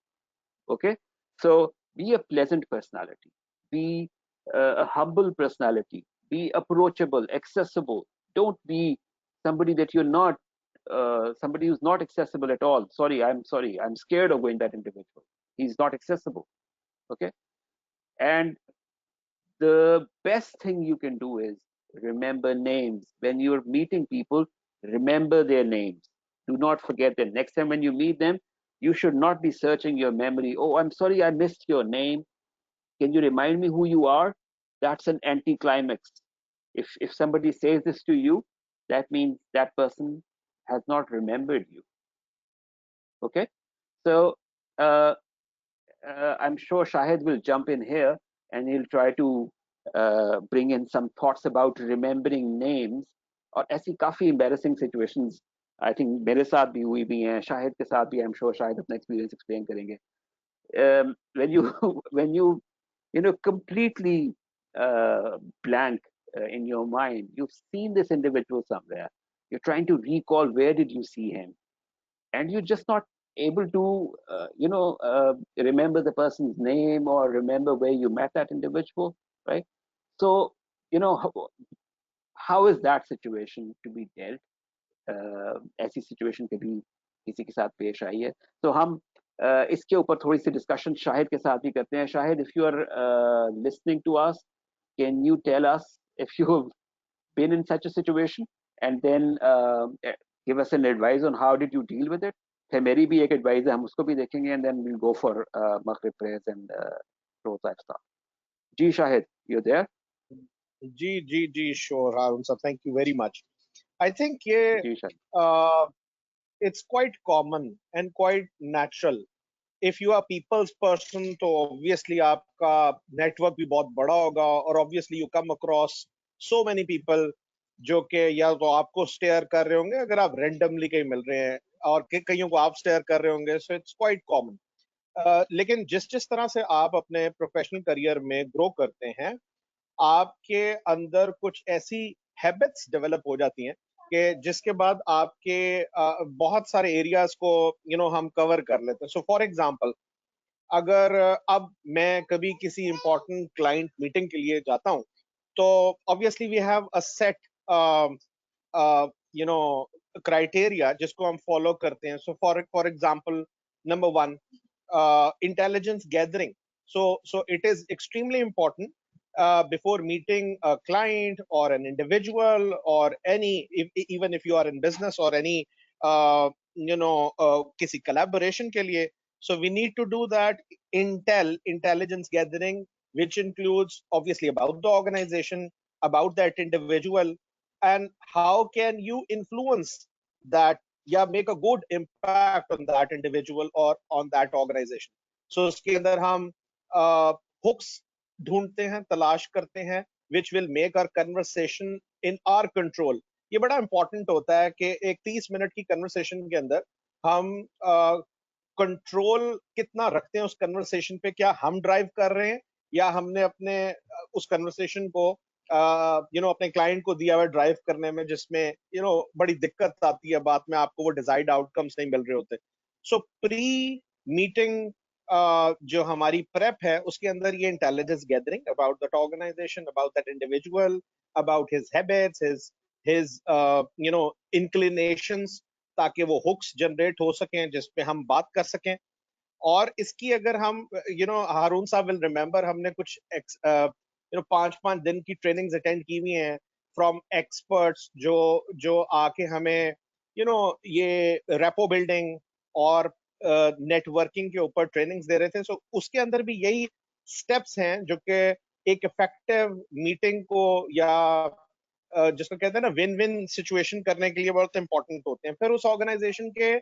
Okay, so be a pleasant personality, be a humble personality, be approachable, accessible. Don't be somebody that you're not, somebody who's not accessible at all. Sorry, I'm scared of going that individual. He's not accessible. Okay, and the best thing you can do is remember names. When you're meeting people, remember their names. Do not forget them. Next time when you meet them, you should not be searching your memory. Oh, I'm sorry, I missed your name. Can you remind me who you are? That's an anticlimax. If somebody says this to you, that means that person has not remembered you. Okay, so uh, I'm sure Shahid will jump in here and he'll try to bring in some thoughts about remembering names. और ऐसी काफी embarrassing situations I think मेरे साथ भी हुई भी हैं, शाहिद के साथ भी. I'm sure शाहिद अपना experience explain करेंगे. When you when you completely blank in your mind, you've seen this individual somewhere, you're trying to recall where did you see him, and you're just not able to remember the person's name or remember where you met that individual, right? So how is that situation to be dealt? ऐसी situation कभी किसी के साथ पेश आई है तो हम इसके ऊपर थोड़ी सी डिस्कशन शाहिद के साथ भी करते हैं. Shahid, if you are listening to us, can you tell us if you have been in such a situation, and then give us an advice on how did you deal with it? फिर मेरी भी एक advice है, हम उसको भी देखेंगे, and then we'll go for maghrib prayers and those type stuff. Ji Shahid, you there? Ji, sure, Harun sir. Thank you very much. I think ये जी Shahid. it's quite common and quite natural. If you are people's person, तो obviously आपका network भी बहुत बड़ा होगा, और obviously you come across so many people जो कि या तो आपको स्टेयर कर रहे होंगे अगर आप रेंडमली कहीं मिल रहे हैं, और कईयों को आप स्टेयर कर रहे होंगे, सो इट्स क्वाइट कॉमन। लेकिन जिस जिस तरह से आप अपने प्रोफेशनल करियर में ग्रो करते हैं, आपके अंदर कुछ ऐसी हैबिट्स डेवलप हो जाती हैं कि जिसके बाद आपके बहुत सारे एरियाज को हम कवर कर लेते हैं। सो फॉर एग्जांपल, अगर अब मैं कभी किसी इंपॉर्टेंट क्लाइंट मीटिंग के लिए जाता हूं, तो obviously we have a set you know criteria जिसको हम फॉलो करते हैं। So for example, number one, intelligence gathering. So it is extremely important before meeting a client or an individual or any, even if you are in business or any kisi collaboration ke liye. So we need to do that intelligence gathering, which includes obviously about the organization, about that individual, and how can you influence that, yeah, make a good impact on that individual or on that organization. So उसके अंदर हम hooks ढूंढते हैं, तलाश करते हैं, which will make our conversation in our control. ये बड़ा important होता है कि एक 30 मिनट की conversation के अंदर हम कंट्रोल कितना रखते हैं उस कन्वर्सेशन पे। क्या हम ड्राइव कर रहे हैं, या हमने अपने उस कन्वर्सेशन को अपने क्लाइंट को दिया हुआ ड्राइव करने में, जिसमें बड़ी दिक्कत आती है, बाद में आपको वो डिजायर्ड आउटकम्स नहीं मिल रहे होते। सो प्री मीटिंग जो हमारी प्रेप है, उसके अंदर ये intelligence gathering about that organization, about that individual, about his habits, his inclinations, ताकि वो हुक्स जनरेट हो सकें जिसपे हम बात कर सकें। और इसकी अगर हम हारून साहब विल रिमेंबर, हमने कुछ 5-5 दिन की ट्रेनिंग्स अटेंड की हुई हैं फ्रॉम एक्सपर्ट्स, जो जो आके हमें ये रेपो बिल्डिंग और नेटवर्किंग के ऊपर ट्रेनिंग्स दे रहे थे। सो उसके अंदर भी यही स्टेप्स हैं जो कि एक इफेक्टिव मीटिंग को, या जिसको कहते हैं ना, विन विन सिचुएशन करने के लिए बहुत इंपॉर्टेंट होते हैं। फिर उस ऑर्गेनाइजेशन के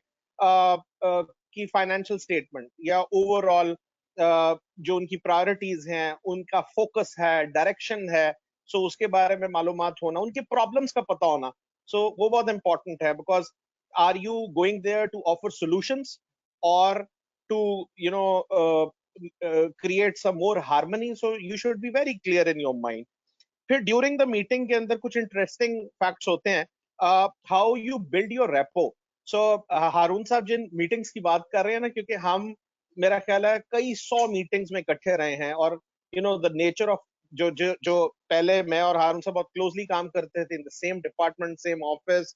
की फाइनेंशियल स्टेटमेंट या ओवरऑल जो उनकी प्रायोरिटीज हैं, उनका फोकस है, डायरेक्शन है, सो उसके बारे में मालूमात होना, उनके प्रॉब्लम्स का पता होना, सो वो बहुत इंपॉर्टेंट है। Because are you going there to offer solutions, और to create some more harmony? So you should be very clear in your mind. फिर ड्यूरिंग द मीटिंग के अंदर कुछ इंटरेस्टिंग फैक्ट्स होते हैं, how you build your rapport. So Haroon साहब जिन meetings की बात कर रहे हैं ना, क्योंकि हम, मेरा ख्याल है, कई 100 मीटिंग्स में इकट्ठे रहे हैं, और द नेचर ऑफ जो पहले मैं और हारून साहब बहुत क्लोजली काम करते थे in the same department, same office.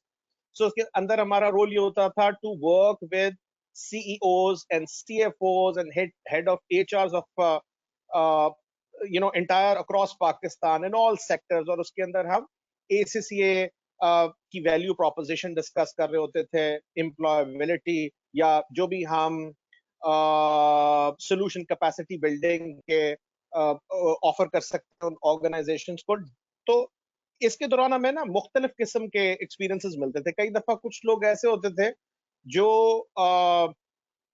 So उसके अंदर हमारा रोल ये होता था to work with CEOs and CFOs and head of HRs of entire across Pakistan in all sectors। और उसके अंदर हम ACCA की वैल्यू प्रोपोजिशन डिस्कस कर रहे होते थे, एम्प्लॉयबिलिटी, या जो भी हम सोल्यूशन कैपेसिटी बिल्डिंग के ऑफर कर सकते हैं उन ऑर्गेनाइजेशंस को। तो इसके दौरान हमें ना मुख्तलिफ किस्म के एक्सपीरियंसेस मिलते थे। कई दफा कुछ लोग ऐसे होते थे जो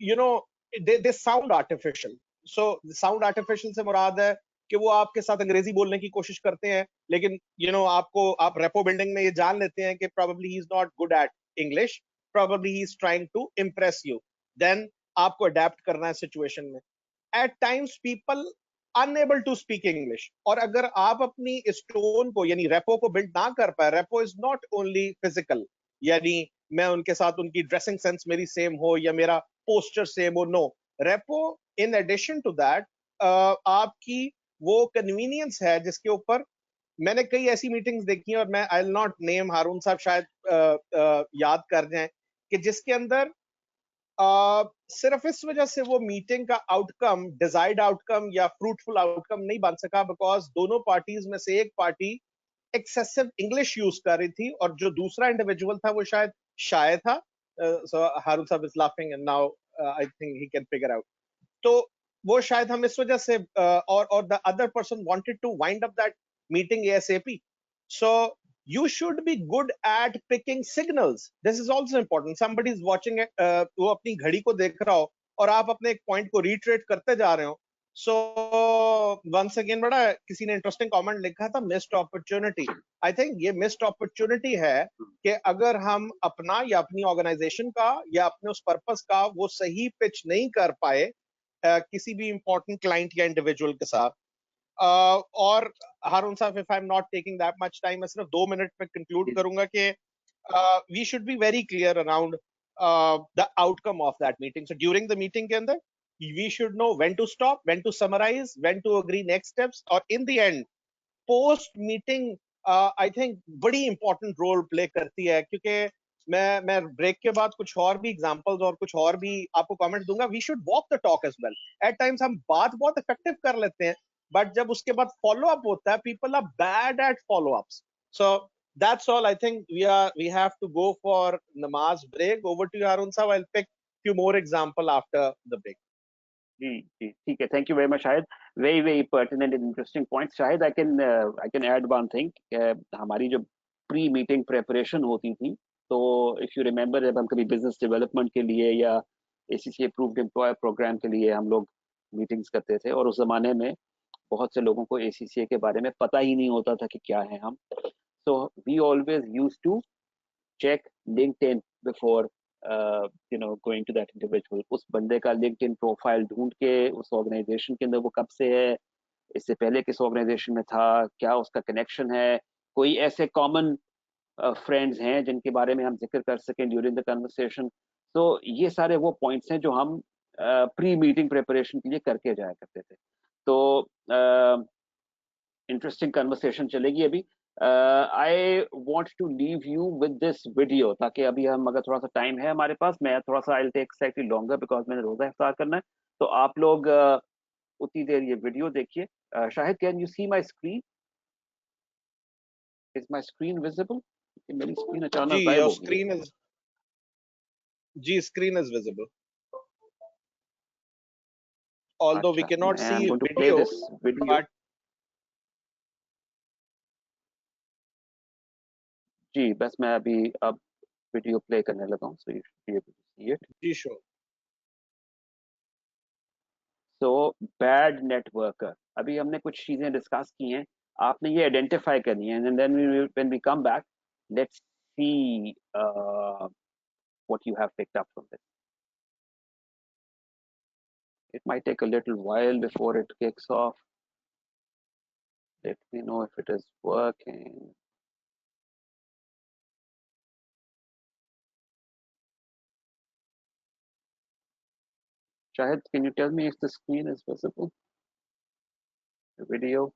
you know they sound artificial. So sound artificial से मुराद है कि वो आपके साथ अंग्रेजी बोलने की कोशिश करते हैं, लेकिन आपको, आप रेपो बिल्डिंग में ये जान लेते हैं कि probably he is not good at English, probably he is trying to impress you, then आपको अडेप्ट करना है सिचुएशन में। At times people unable to speak English, और अगर आप अपनी इस टोन को, यानी रेपो को बिल्ड ना कर पाए, repo is not only physical, यानी मैं उनके साथ, उनकी ड्रेसिंग सेंस मेरी सेम हो या मेरा पोस्टर सेम हो, no. Rapport in addition to that आपकी वो कन्वीनियंस है जिसके ऊपर मैंने कई ऐसी मीटिंग्स देखी हैं, और मैं आई विल नॉट नेम, हारून साहब शायद याद कर जाएं, कि जिसके अंदर सिर्फ इस वजह से वो मीटिंग का आउटकम, डिजायर्ड आउटकम या फ्रूटफुल आउटकम नहीं बन सका, बिकॉज दोनों पार्टीज में से एक पार्टी एक्सेसिव इंग्लिश यूज कर रही थी, और जो दूसरा इंडिविजुअल था वो शायद शायर था। सो हारून साहब is laughing and now I think he can figure out. तो वो शायद हम इस वजह से, और the other person wanted to wind up that meeting ASAP। So you should be good at picking signals. This is also important. Somebody is watching it, वो अपनी घड़ी को देख रहा हो और आप अपने एक पॉइंट को रिट्रेट करते जा रहे हो, सो वंस अगेन बड़ा किसी ने इंटरेस्टिंग कमेंट लिखा था, मिस्ड अपॉर्चुनिटी। आई थिंक ये मिस्ड अपॉर्चुनिटी है कि अगर हम अपना या अपनी ऑर्गेनाइजेशन का या अपने उस पर्पस का वो सही पिच नहीं कर पाए किसी भी इंपॉर्टेंट क्लाइंट या इंडिविजुअल के साथ। और हारून साहब, if I am not taking that much time, मैं सिर्फ 2 मिनट में कंक्लूड करूंगा कि we should be very clear around the outcome of that meeting. So during the meeting के अंदर we should know when to stop, when to summarize, when to agree next steps, और in the end post meeting I think बड़ी important role play करती है। क्योंकि मैं break के बाद कुछ और भी एग्जांपल्स और कुछ और भी आपको कमेंट दूंगा। We should walk the talk as well. At times हम बात बहुत इफेक्टिव कर लेते हैं, बट जब उसके बाद फॉलो अप होता है, people are bad at follow ups. So that's all. I think we have to go for namaz break. Over to you, Harun sahab. I'll pick few more example after the break. जी जी ठीक है, thank you very much Shahid, very very pertinent and interesting point. Shahid I can add one thing, हमारी जो pre meeting preparation होती थी, तो if you remember, जब हम कभी बिजनेस डेवलपमेंट के लिए या एसीसी अप्रूव्ड एम्प्लॉयर प्रोग्राम के लिए हम लोग मीटिंग्स करते थे, और उस जमाने में बहुत से लोगों को एसीसीए के बारे में पता ही नहीं होता था कि क्या है हम। So we always use to check LinkedIn before going to that individual। उस बंदे का LinkedIn प्रोफाइल ढूंढ के उस ऑर्गेनाइजेशन के अंदर वो कब से है, इससे पहले किस ऑर्गेनाइजेशन में था, क्या उसका कनेक्शन है, कोई ऐसे कॉमन फ्रेंड्स हैं जिनके बारे में हम जिक्र कर सकें ड्यूरिंग द कन्वर्सेशन। तो ये सारे वो पॉइंट्स हैं जो हम प्री मीटिंग प्रिपरेशन के लिए करके जाया करते थे। तो इंटरेस्टिंग कन्वर्सेशन चलेगी अभी। I want to leave you with this video, ताकि अभी हम, अगर थोड़ा सा टाइम है हमारे पास, मैं थोड़ा सा I take slightly longer because मैंने रोजा इफ्तार करना है। तो आप लोग उतनी देर ये वीडियो देखिए। Shahid, can you see my screen? Is my screen visible? मेरी स्क्रीन जी, अचानक गायब योर हो गई है। स्क्रीन इज, जी screen is visible, although we अच्छा, cannot मैं I am see going to play video, this video. but जी बस मैं अभी अब वीडियो प्ले करने लगा हूँ, so you should be able to see it. sure. So bad networker, अभी हमने कुछ चीजें डिस्कस की हैं, आपने ये आइडेंटिफाई करनी है, and then when we come back, let's see what you have picked up from this. It might take a little while before it kicks off. Let me know if it is working. Shahid, can you tell me if the screen is visible? The video?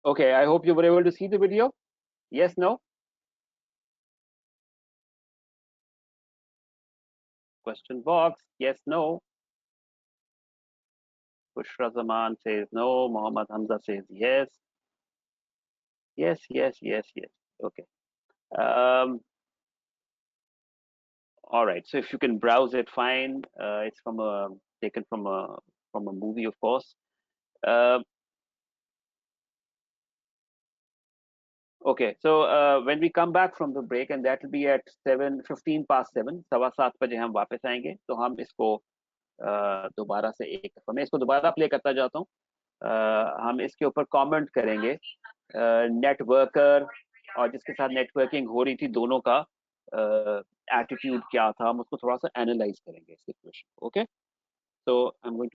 Okay, I hope you were able to see the video. Yes, no? Question box. Yes, no. Bushra Zaman says no. Muhammad Hamza says yes. Yes, yes, yes, yes. Okay. Um, all right. So if you can browse it, fine. It's from a taken from a movie, of course. Uh, okay. So when we come back from the break, and that will be at 7:15 past 7, 7:15 बजे हम वापस आएंगे. तो हम इसको दोबारा से एक दफा मैं इसको दोबारा प्ले करता जाता हूँ. हम इसके ऊपर कमेंट करेंगे नेटवर्कर और जिसके साथ नेटवर्किंग हो रही थी दोनों का एटीट्यूड क्या था हम उसको थोड़ा सा एनालाइज करेंगे सिचुएशन ओके तो आई एम गोइंग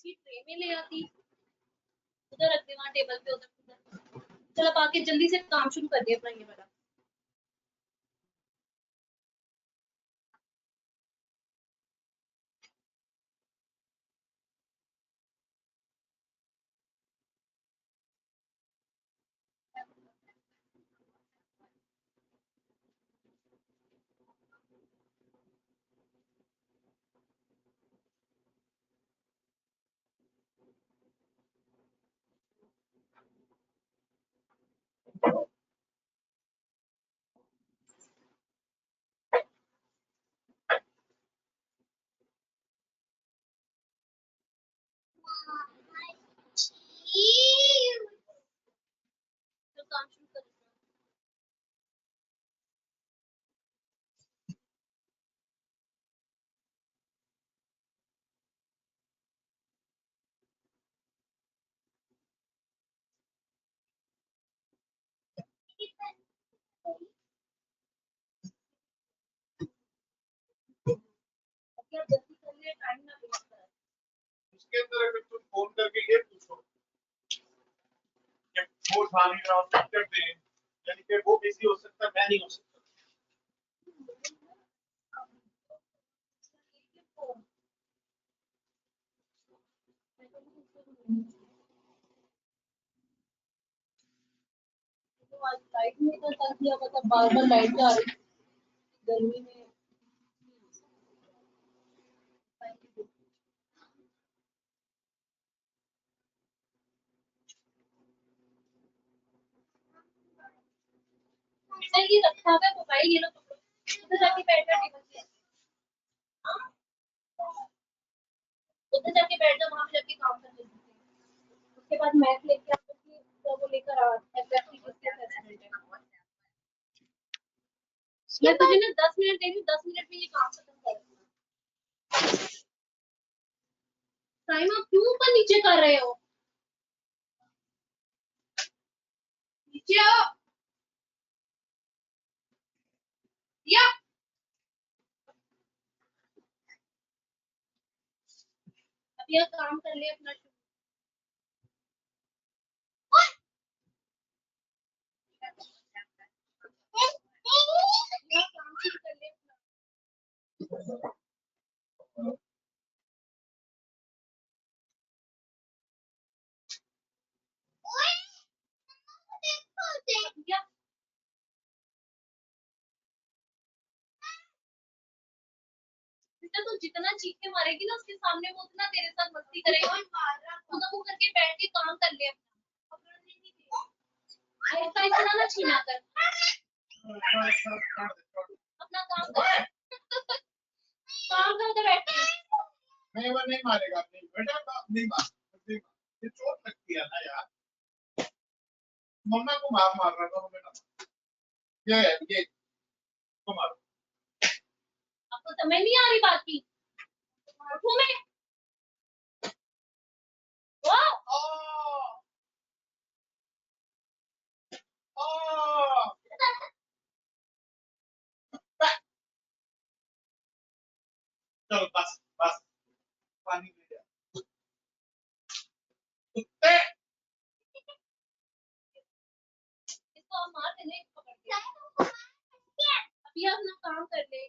ट्रे में ले आती, उधर रख दे वहाँ टेबल पे, उधर चल अब आके जल्दी से काम शुरू कर दिया अपना ये वाला। काम शुरू कर। जल्दी कर ले, टाइम ना वेस्ट कर। उसके अंदर अगर तुम फोन करके ये पूछो कि वो उठा नहीं रहा पिक्चर दे, यानी कि वो बिजी हो सकता है, मैं नहीं हो सकता। आज लाइट में तो कर दिया, मतलब बार बार लाइट जा रही गर्मी में। ये रखा हुआ है मोबाइल, ये लो पकड़ो, उधर जाके बैठ जा टेबल पे, उधर जाके बैठ जा, वहां पे जाके काम कर लेते हैं। उसके बाद मैथ लेके आओ कि वो लेकर आ एग्जैक्टली किसके असेसमेंट है। मैं तुझे ना 10 मिनट दे रही हूँ, 10 मिनट में ये काम खत्म कर। टाइम आप क्यों ऊपर नीचे कर रहे हो? नीचे आओ या अब यह काम कर ले अपना शुरू। यह काम शुरू कर ले अपना। या बेटा तू जितना चीख के मारेगी ना उसके सामने वो उतना तेरे साथ मस्ती करेगा। खुदा मुंह करके बैठ के काम कर ले अपना। ऐसा इतना ना छीना कर, अपना काम कर। काम करके बैठ के। नहीं वो नहीं मारेगा, नहीं बेटा नहीं मार, नहीं मार, ये चोट लगती है ना यार। मम्मा को मार रहा था बेटा, ये को मारो। आपको समझ नहीं आ रही बात की? उठो मैं इसको आप मार देना इसको पकड़ के अभी आप अपना काम कर ले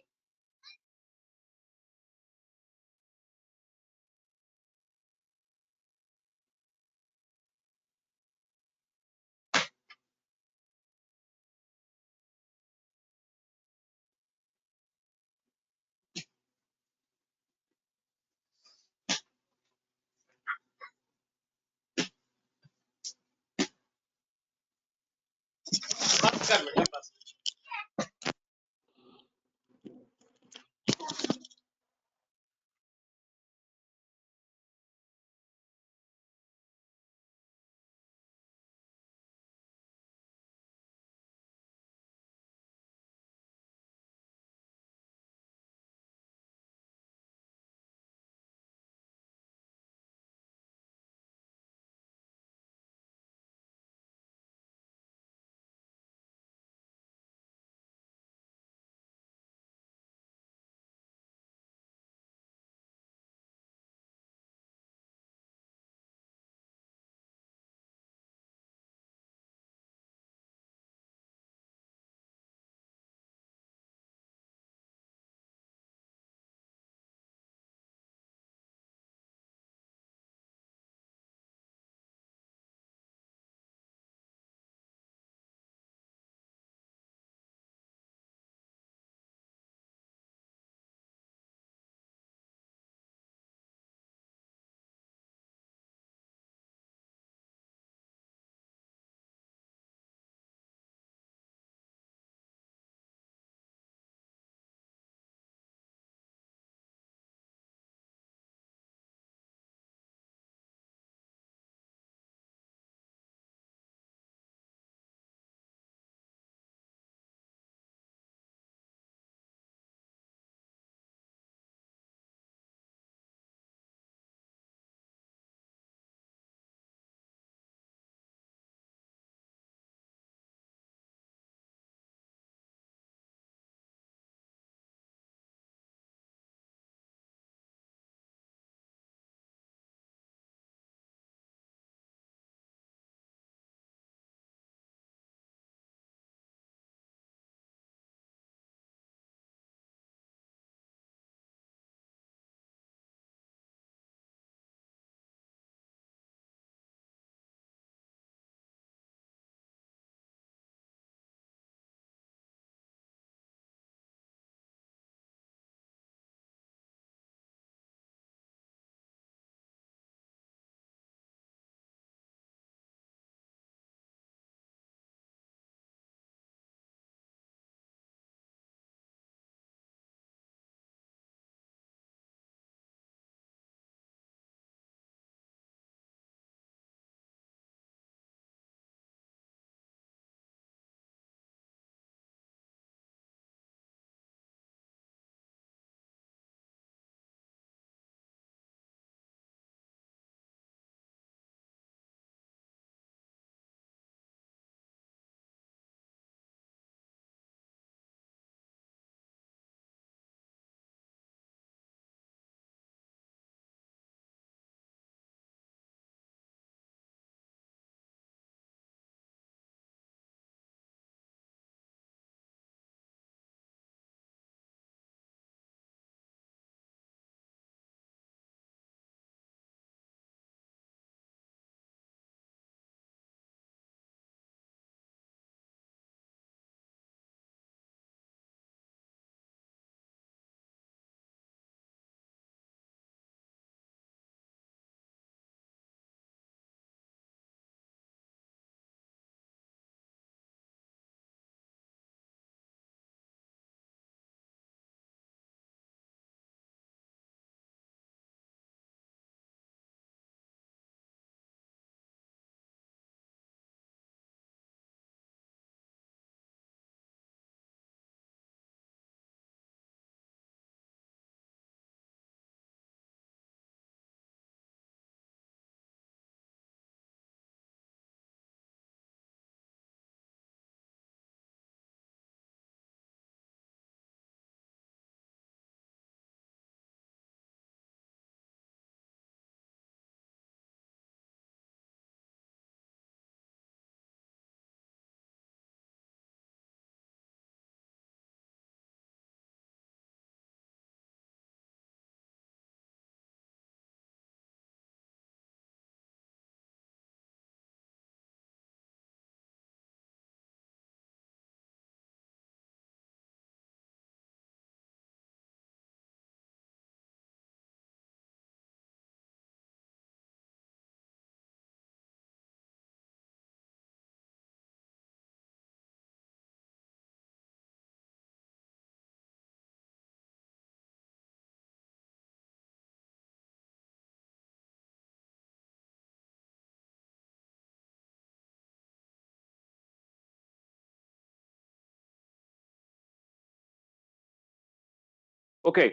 Okay,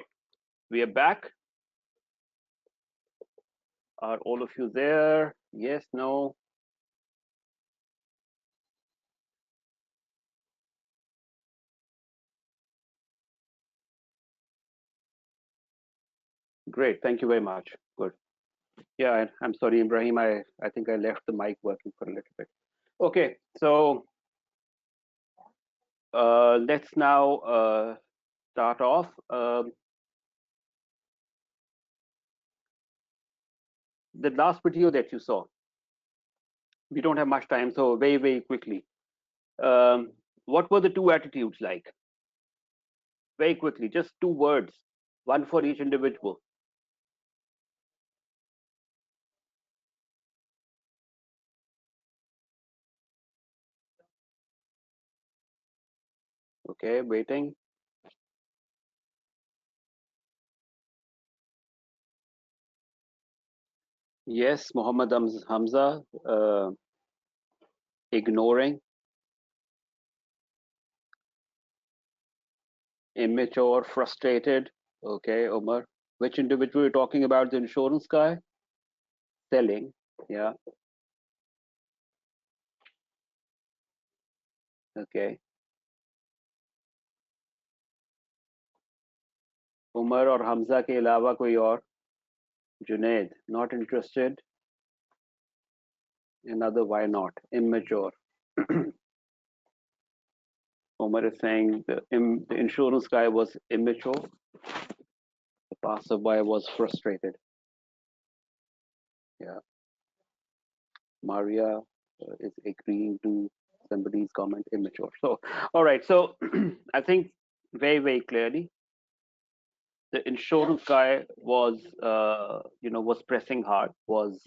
we are back. Are all of you there? Yes, no? Great, thank you very much. Good. Yeah, I'm sorry, Ibrahim. I think I left the mic working for a little bit. Okay, so let's now start off. The last video that you saw, we don't have much time, so very, very quickly. What were the two attitudes like? Very quickly, just two words, one for each individual. Okay, waiting. Yes, Muhammad Hamza, ignoring, immature, frustrated. Okay, Omar. Which individual are you talking about? The insurance guy? Selling. Yeah. Okay. Umar और हमजा के अलावा कोई और? Junaid, not interested. Another, why not? Immature. Umar is saying the insurance guy was immature. The passerby was frustrated. Yeah. Maria is agreeing to somebody's comment, immature. So, all right. So, I think very, very clearly, the insurance guy was, was pressing hard, was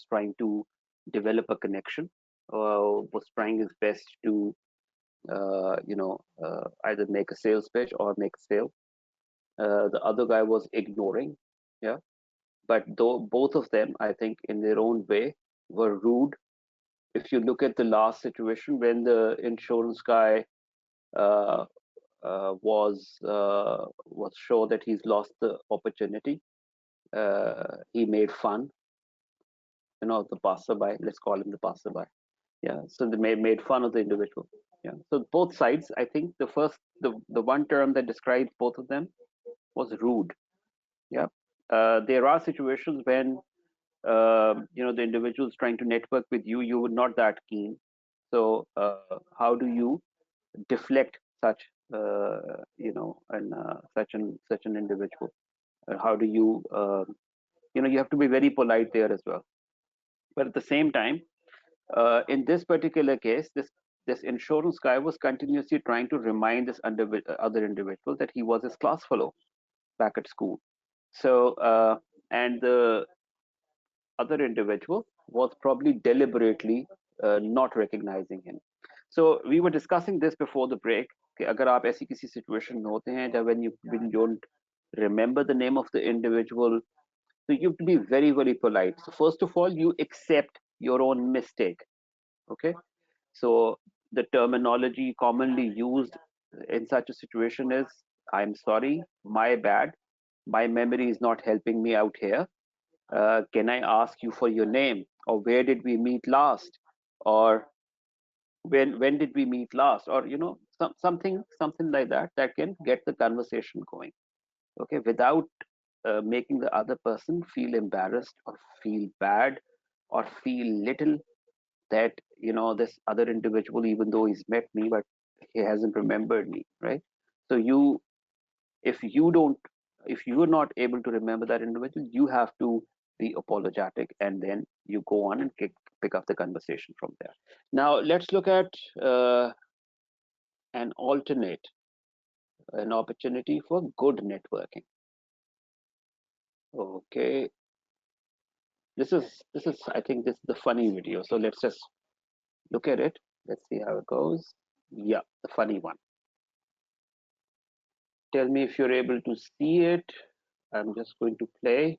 trying to develop a connection, was trying his best to, either make a sales pitch or make a sale. The other guy was ignoring, yeah. But though both of them, I think, in their own way, were rude. If you look at the last situation when the insurance guy uh, was sure that he's lost the opportunity, he made fun, the passerby. Let's call him the passerby. Yeah. So they made fun of the individual. Yeah. So both sides, I think, the one term that describes both of them was rude. Yeah. There are situations when the individual is trying to network with you, you were not that keen. So how do you deflect such such an individual? How do you you have to be very polite there as well. But at the same time, in this particular case, this insurance guy was continuously trying to remind this other individual that he was his class fellow back at school. So and the other individual was probably deliberately not recognizing him. So we were discussing this before the break. कि अगर आप ऐसी किसी situation में होते हैं जब when you don't remember the name of the individual, so you have to be very, very polite. So first of all, you accept your own mistake. Okay. So the terminology commonly used in such a situation is, I'm sorry, my bad. My memory is not helping me out here. Can I ask you for your name? Or where did we meet last? Or when did we meet last? Or something like that can get the conversation going. Okay, without making the other person feel embarrassed or feel bad or feel little that this other individual, even though he's met me, but he hasn't remembered me, right? So if you don't if you're not able to remember that individual, you have to be apologetic, and then you go on and pick up the conversation from there. Now let's look at an alternate, an opportunity for good networking. Okay, this is I think this is the funny video, so let's just look at it. Let's see how it goes. Yeah, the funny one. Tell me if you're able to see it. I'm just going to play.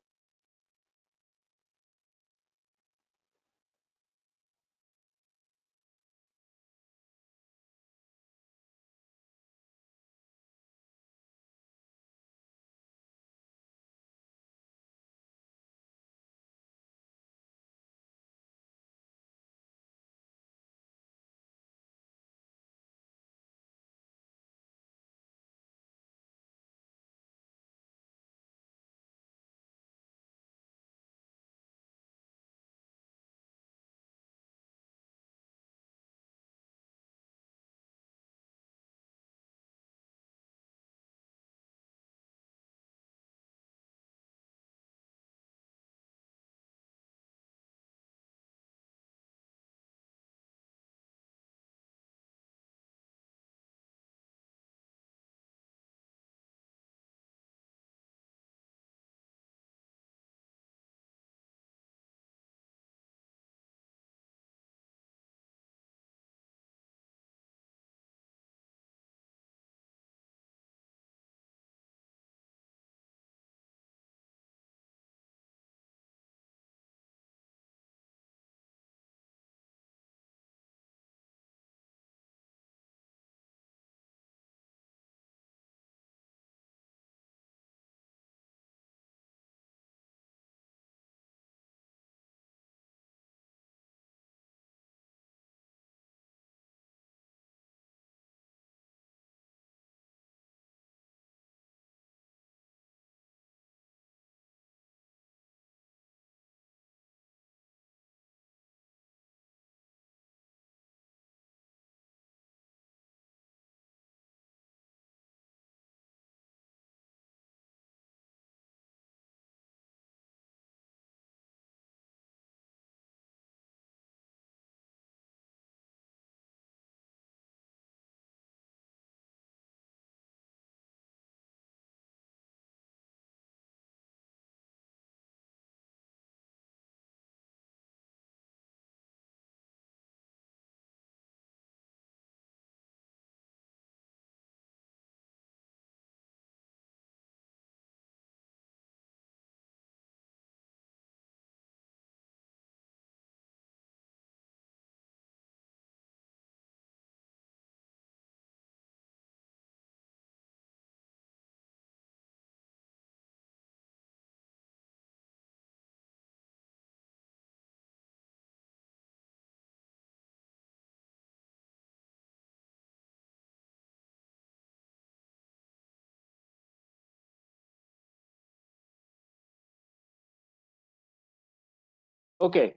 Okay.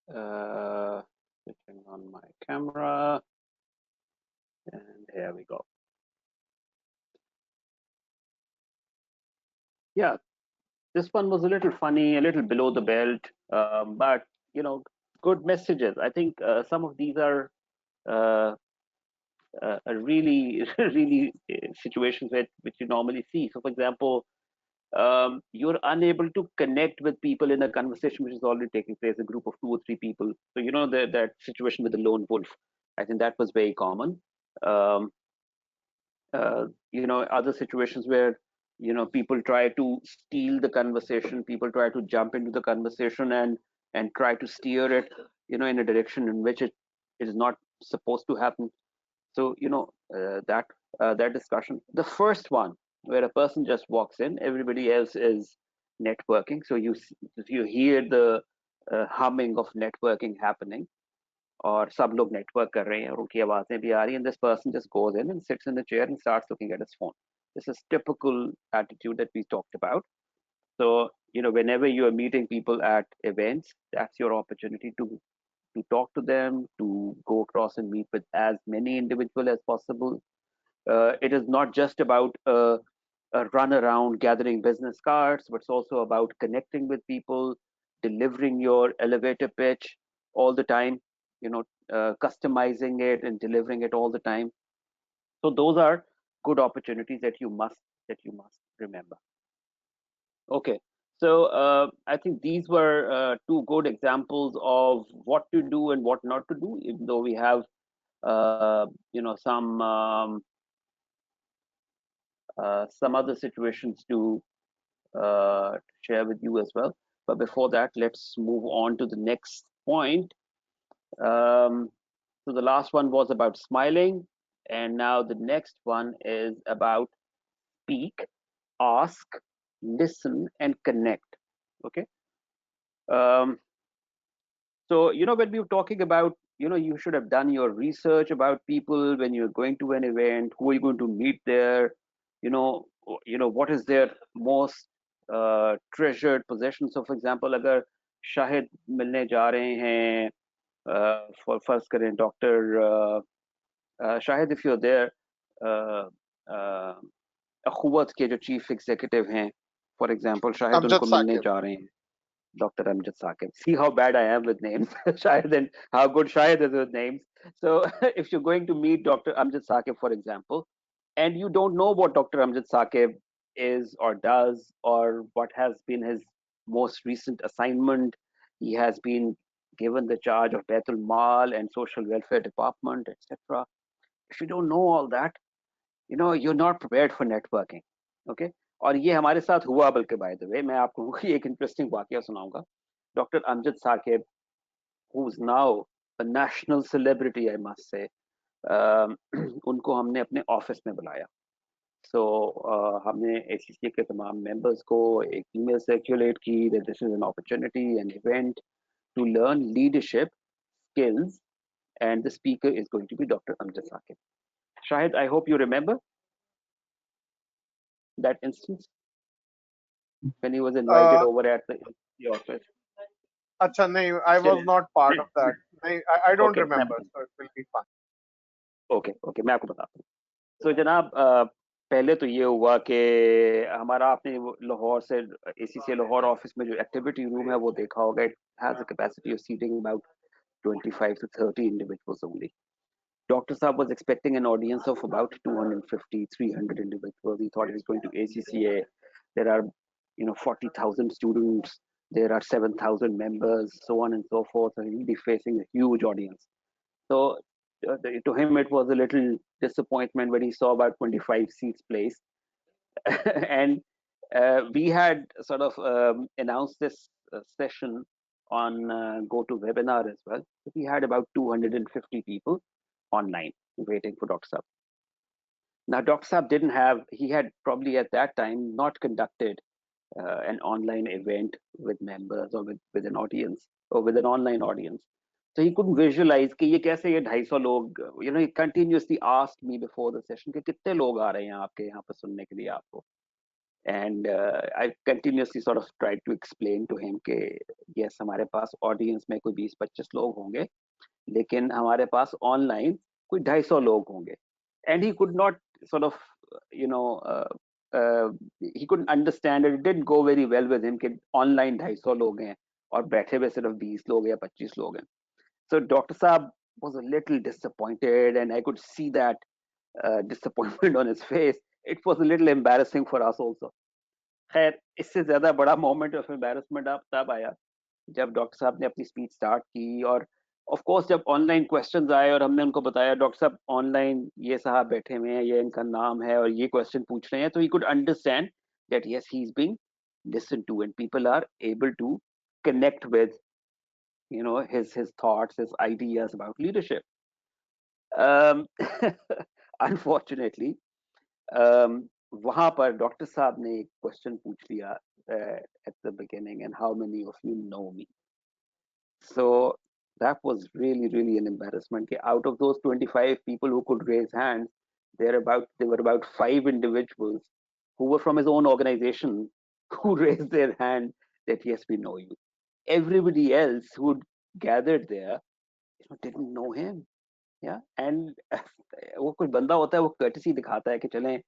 Switching on my camera, and there we go. Yeah, this one was a little funny, a little below the belt, but good messages. I think some of these are uh, really, really situations which you normally see. So, for example, you're unable to connect with people in a conversation which is already taking place, a group of 2 or 3 people. So, that situation with the lone wolf. I think that was very common. Um, other situations where people try to steal the conversation, people try to jump into the conversation and try to steer it in a direction in which it is not supposed to happen. So that discussion, the first one where a person just walks in, everybody else is networking, so you hear the humming of networking happening, और सब लोग network कर रहे हैं और उनकी आवाजें भी आ रही हैं, and this person just goes in and sits in the chair and starts looking at his phone. This is typical attitude that we talked about. So whenever you are meeting people at events, that's your opportunity to talk to them, to go across and meet with as many individuals as possible. It is not just about a run around gathering business cards, but it's also about connecting with people, delivering your elevator pitch all the time, customizing it and delivering it all the time. So those are good opportunities that you must remember. Okay. So I think these were 2 good examples of what to do and what not to do, even though we have some other situations to share with you as well. But before that, let's move on to the next point. So the last one was about smiling, and now the next one is about speak, ask, listen, and connect. Okay. Um, so when we were talking about you should have done your research about people when you're going to an event, who are you going to meet there, what is their most treasured possession. So for example, अगर शाहिद मिलने जा रहे हैं for फर्ज करें doctor Shahid, if you're there, uh, uh, अखुवत के जो chief executive हैं, फॉर एग्जांपल शाहिद Amjad उनको मिलने Saqib. जा रहे हैं, Dr. Amjad Saqib. See how bad I am with names, Shahid, and how good Shahid is with names. So, if you're going to meet Dr. Amjad Saqib, for example, and you don't know what Dr. Amjad Saqib is or does, or what has been his most recent assignment, he has been given the charge of Baitul Mal and Social Welfare Department, etc. If you don't know all that, you're not prepared for networking. Okay. और ये हमारे साथ हुआ, बल्कि by the way मैं आपको एक interesting वाकया सुनाऊंगा. Doctor Amjad Saqib, who is now a national celebrity, I must say, उनको हमने अपने ऑफिस में बुलाया. So हमने ACCA के तमाम मेंबर्स को एक ईमेल सर्कुलेट की that this is an opportunity, an event to learn leadership skills, and the speaker is going to be Dr. Amjad Saqib. Shahid, I hope you remember that instance when he was invited Uh, over at the office. Acha, nahi, I Still, was not part of that. Nahi, I don't okay, remember, so it will be fun. okay, मैं आपको बताता हूँ. So जनाब, पहले तो ये हुआ कि हमारा आपने लाहौर से ACCA लाहौर ऑफिस में जो एक्टिविटी रूम है वो देखा होगा. It has a capacity of seating about 25 to 30 individuals only. Dr. Saab was expecting an audience of about 250, 300 individuals. He thought he was going to ACCA. There are, 40,000 students. There are 7,000 members, so on and so forth. So he'll be facing a huge audience. So to him, it was a little disappointment when he saw about 25 seats placed. And we had sort of announced this session on GoToWebinar as well. So we had about 250 people online waiting for Dr. Saab. Now, Dr. Saab he had probably at that time not conducted an online event with members or with an audience or with an online audience. So he couldn't visualize कि ये कैसे ये 250 लोग, he continuously asked me before the session कि कितने लोग आ रहे हैं आपके यहाँ पर सुनने के लिए आपको. And I continuously sort of tried to explain to him कि yes, हमारे पास audience में कोई 20-25 लोग होंगे, लेकिन हमारे पास online कोई 250 लोग होंगे. And he could not sort of, you know, he couldn't understand it. It didn't go very well with him कि online 250 लोग हैं और बैठे हुए सिर्फ 20 लोग या 25 लोग हैं. So Dr. Saab was a little disappointed, and I could see that disappointment on his face. It was a little embarrassing for us also. खैर, इससे ज्यादा बड़ा मोमेंट ऑफ एम्बैरेसमेंट अब तब आया जब डॉक्टर साहब ने अपनी स्पीच स्टार्ट की, और ऑफ कोर्स जब ऑनलाइन क्वेश्चंस आए और हमने उनको बताया डॉक्टर साहब ऑनलाइन ये साहब बैठे हुए हैं, ये इनका नाम है और ये क्वेश्चन पूछ रहे हैं, तो he could understand that yes he is being listened to and people are able to connect with, you know, his thoughts, his ideas about leadership. um, Unfortunately, वहां पर डॉक्टर साहब ने एक क्वेश्चन पूछ लिया at the beginning, and how many of you know me? So that was really, really an embarrassment. Out of those 25 people who could raise hands, there were about 5 individuals who were from his own organization who raised their hand that yes, we know you. Everybody else who gathered there, you know, didn't know him. Yeah, and वो कोई बंदा होता है, वो courtesy दिखाता है कि चलें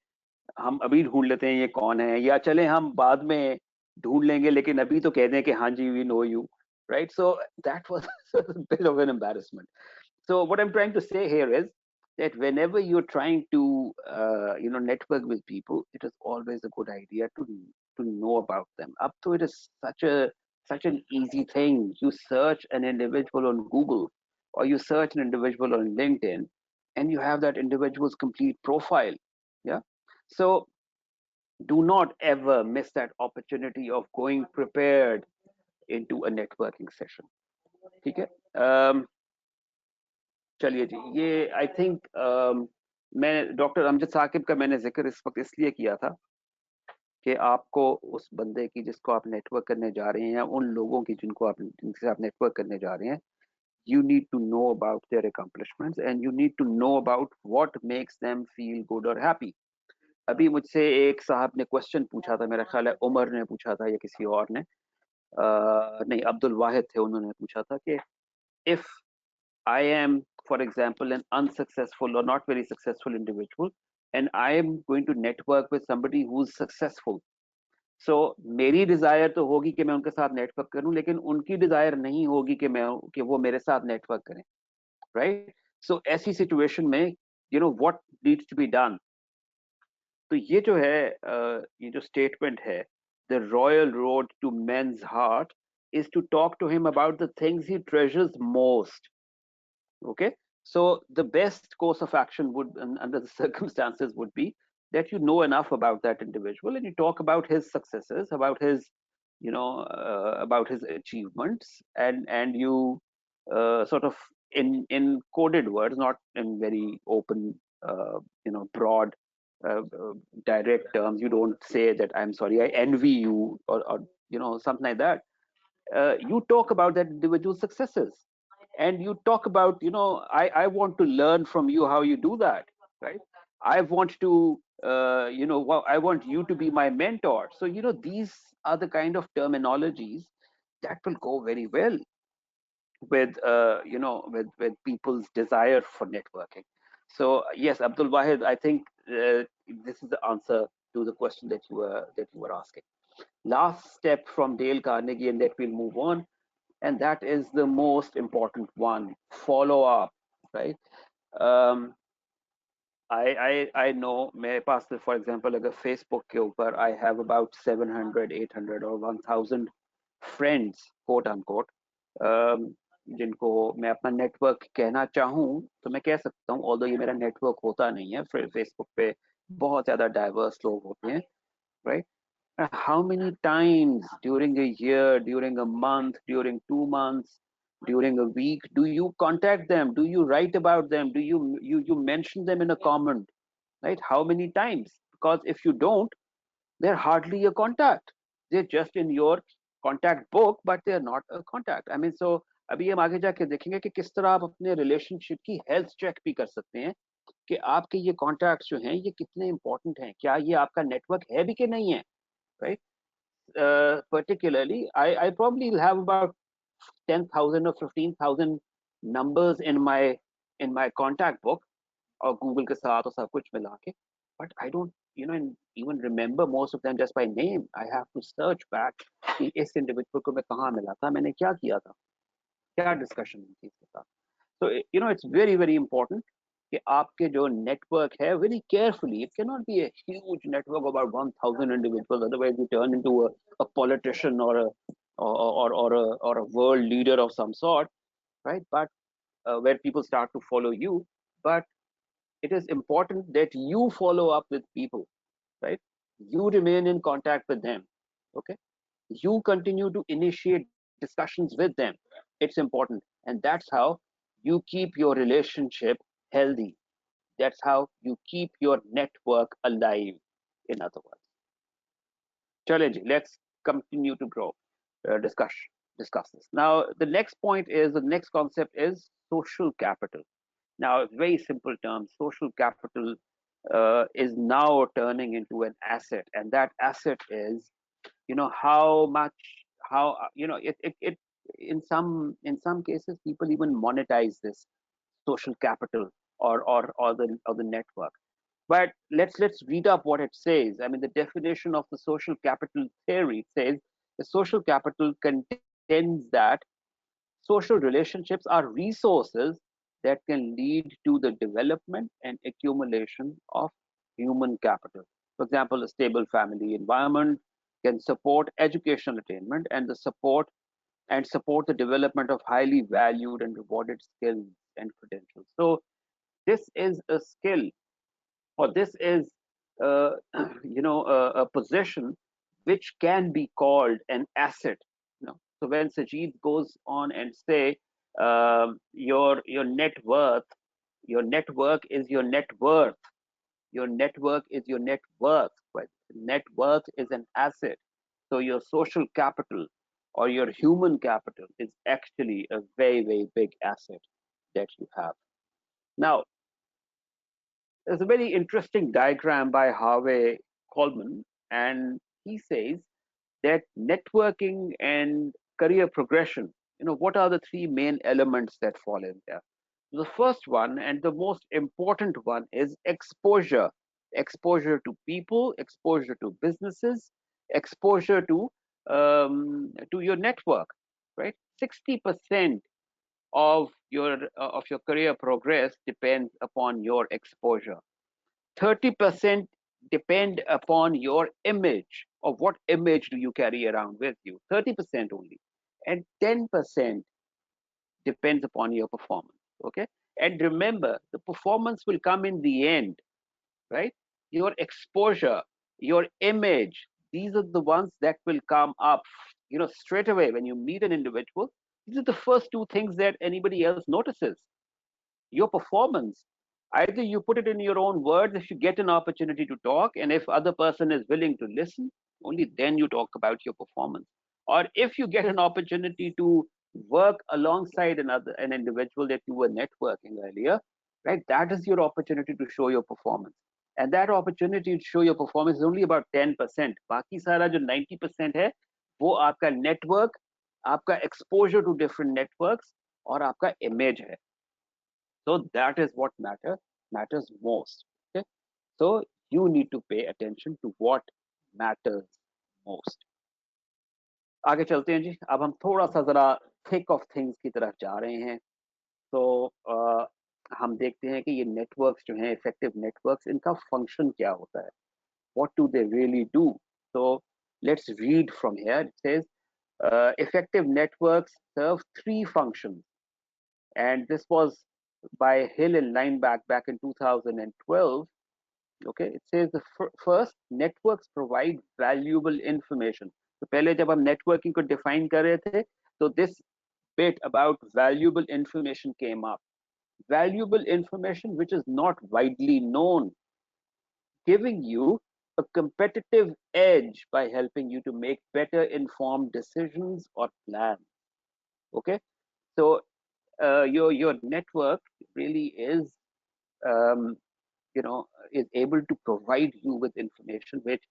हम अभी ढूंढ लेते हैं ये कौन है, या चले हम बाद में ढूंढ लेंगे, लेकिन अभी तो कह दें कि हाँ जी we know you, right. So that was a bit of an embarrassment. So what I'm trying to say here is that whenever you're trying to you know, network with people, it is always a good idea to know about them. Up to it is such an easy thing. You search an individual on Google, or you search an individual on LinkedIn, and you have that individual's complete profile. Yeah. So do not ever miss that opportunity of going prepared into a networking session. ठीक है. चलिए जी, ये I think मैं doctor Amjad Saqib का मैंने जिक्र इस वक्त इसलिए किया था कि आपको उस बंदे की जिसको आप नेटवर्क करने जा रहे हैं, उन लोगों की जिनसे आप नेटवर्क करने जा रहे हैं, you need to know about their accomplishments and you need to know about what makes them feel good or happy. अभी मुझसे एक साहब ने क्वेश्चन पूछा था, मेरा ख्याल है उमर ने पूछा था या किसी और ने, नहीं अब्दुल वाहिद थे, उन्होंने पूछा था कि if I am, for example, an unsuccessful or not very successful individual, and I am going to network with somebody who's successful, so मेरी डिजायर तो होगी कि मैं उनके साथ नेटवर्क करूं, लेकिन उनकी डिजायर नहीं होगी कि वो मेरे साथ नेटवर्क करें, राइट. सो ऐसी सिचुएशन में you know what needs to be done. तो ये जो है ये जो स्टेटमेंट है, the royal road to men's heart is to talk to him about the things he treasures most. Okay, so the best course of action would, under the circumstances, would be that you know enough about that individual and you talk about his successes, about his, you know, about his achievements, and you sort of in coded words, not in very open, you know, broad, direct terms. You don't say that I'm sorry, I envy you, or you know, something like that. You talk about that individual's successes, and you talk about, you know, I want to learn from you how you do that, right. I want to you know, I want you to be my mentor. So you know, these are the kind of terminologies that will go very well with you know, with people's desire for networking. So yes, Abdul Wahid, I think this is the answer to the question that you were asking. Last step from Dale Carnegie, and that we'll move on, and that is the most important one: follow up, right. um, I know मेरे पास, for example, अगर Facebook के ऊपर I have about 700, 800 or 1000 friends, quote unquote, जिनको मैं अपना network कहना चाहूँ तो मैं कह सकता हूँ, although ये मेरा नेटवर्क होता नहीं है. Facebook पे बहुत ज़्यादा डाइवर्स लोग होते हैं, right. How many times during a year, during a month, during 2 months, during a week do you contact them? Do you write about them? Do you mention them in a comment, right? How many times? Because if you don't, they're hardly a contact. They're just in your contact book, but they're not a contact. I mean, so अभी हम आगे जाके देखेंगे कि किस तरह आप अपने रिलेशनशिप की हेल्थ चेक भी कर सकते हैं कि आपके ये कॉन्टैक्ट्स जो हैं ये कितने इंपॉर्टेंट हैं, क्या ये आपका नेटवर्क है भी कि नहीं है. right? Particularly, I probably will have about 10,000 or 15,000 numbers in my contact book or Google के साथ और सब कुछ मिला के, but I don't, even remember most of them just by name. I have to search back कि इस individual को मैं कहाँ मिला था, मैंने क्या किया था, क्या discussion थी इसके साथ. So it's very very important कि आपके जो network है, very carefully. It cannot be a huge network of about 1,000 individuals. Otherwise, you turn into a politician or a world leader of some sort, right? But where people start to follow you. But it is important that you follow up with people, right? You remain in contact with them, okay? You continue to initiate discussions with them. It's important, and that's how you keep your relationship healthy. That's how you keep your network alive, in other words. Challenging. Let's continue to grow, discuss this. Now, the next concept is social capital. Now, very simple terms, social capital is now turning into an asset, and that asset is, how much, how it in some cases people even monetize this social capital or the network. But let's read up what it says. I mean, the definition of the social capital theory says the social capital contends that social relationships are resources that can lead to the development and accumulation of human capital. For example, a stable family environment can support educational attainment and support the development of highly valued and rewarded skills and credentials. So this is a skill, or this is uh, a possession which can be called an asset. So when Sajid goes on and say, your net worth, your network is your net worth, your network is your net worth, right? Net worth is an asset. So your social capital or your human capital is actually a very very big asset that you have. Now, there's a very interesting diagram by Harvey Coleman, and he says that networking and career progression, what are the three main elements that fall in there? The first one and the most important one is exposure. Exposure to people, exposure to businesses, exposure to your network, right? 60% of your career progress depends upon your exposure. 30% depend upon your image, or what image do you carry around with you. 30% only, and 10% depends upon your performance. Okay, and remember, the performance will come in the end, right? Your exposure, your image, these are the ones that will come up, straight away when you meet an individual. These are the first two things that anybody else notices. Your performance, either you put it in your own words if you get an opportunity to talk, and if other person is willing to listen, only then you talk about your performance. Or if you get an opportunity to work alongside an individual that you were networking earlier, right? That is your opportunity to show your performance, and that opportunity to show your performance is only about 10%. बाकी सारा जो 90% है, वो आपका network, आपका exposure to different networks, और आपका image है. So that is what matters most. Okay, so you need to pay attention to what matters most. आगे चलते हैं जी. अब हम थोड़ा सा जरा थिक ऑफ थिंग्स की तरफ जा रहे हैं. तो हम देखते हैं कि ये नेटवर्क्स जो हैं, इफेक्टिव नेटवर्क्स, इनका फंक्शन क्या होता है. What do they really do? So let's read from here. It says effective networks serve three functions, and this was by Hill and Lineback back in 2012. Okay, it says the first, networks provide valuable information. तो पहले जब हम networking को define कर रहे थे, तो this bit about valuable information came up. Valuable information which is not widely known, giving you a competitive edge by helping you to make better informed decisions or plans. Okay, so your network really um, is able to provide you with information which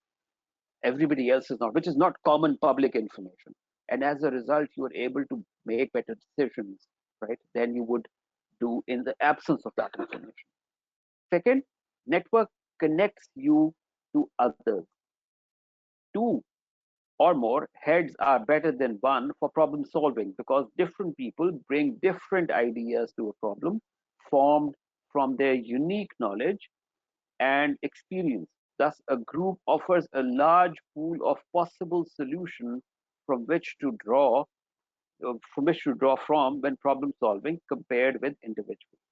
everybody else is not, which is not common public information. And as a result, you are able to make better decisions, right, than you would do in the absence of that information. Second, network connects you to others. Two or more heads are better than one for problem solving, because different people bring different ideas to a problem formed from their unique knowledge and experience. Thus, a group offers a large pool of possible solutions from which to draw from when problem solving compared with individuals.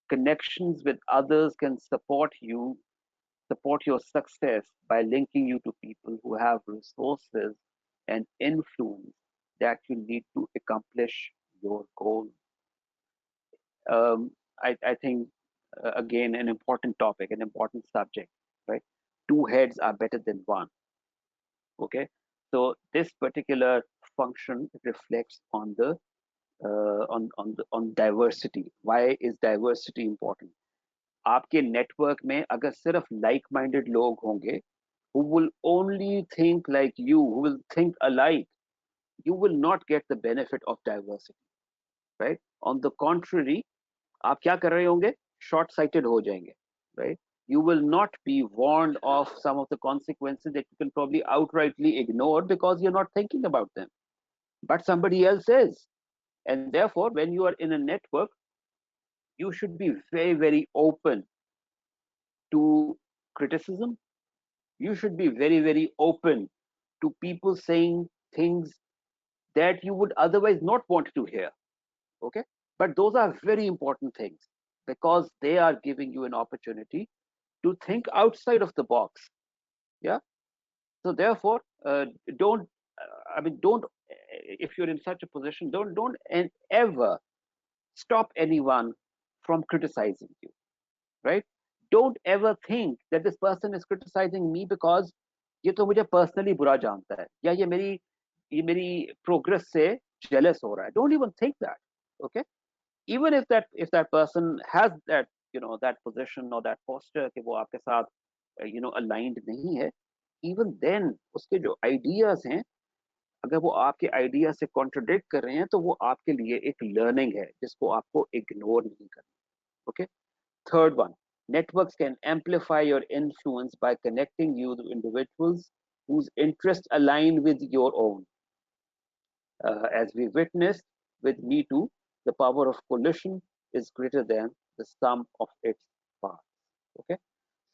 Connections with others can support your success by linking you to people who have resources and influence that you need to accomplish your goal. I think, again, an important topic, an important subject, right? Two heads are better than one. Okay, so this particular function reflects on the on diversity. Why is diversity important? आपके network में अगर सिर्फ like minded लोग होंगे, who will only think like you, who will think alike, you will not get the benefit of diversity, right? On the contrary, आप क्या कर रहे होंगे? Short sighted हो जाएंगे, right? You will not be warned of some of the consequences that you can probably outrightly ignore because you're not thinking about them, but somebody else is. And therefore, when you are in a network, you should be very, very open to criticism. You should be very, very open to people saying things that you would otherwise not want to hear. Okay, but those are very important things because they are giving you an opportunity to think outside of the box. Yeah, so therefore, don't don't, if you're in such a position, don't ever stop anyone from criticizing you, right? Don't ever think that this person is criticizing me because ये तो मुझे personally बुरा जानता है या ये मेरी progress से jealous हो रहा है. Don't even think that. Okay, even if that person has that, that position or that posture कि वो आपके साथ aligned नहीं है, even then उसके जो ideas हैं, अगर वो आपके आइडिया से कॉन्ट्रडिक्ट कर रहे हैं तो वो आपके लिए एक लर्निंग है जिसको आपको इग्नोर नहीं करना. Okay, third one, networks can amplify your influence by connecting you to individuals whose interests align with your own. As we witnessed with Me Too, the power of coalition is greater than the sum of its parts. Okay,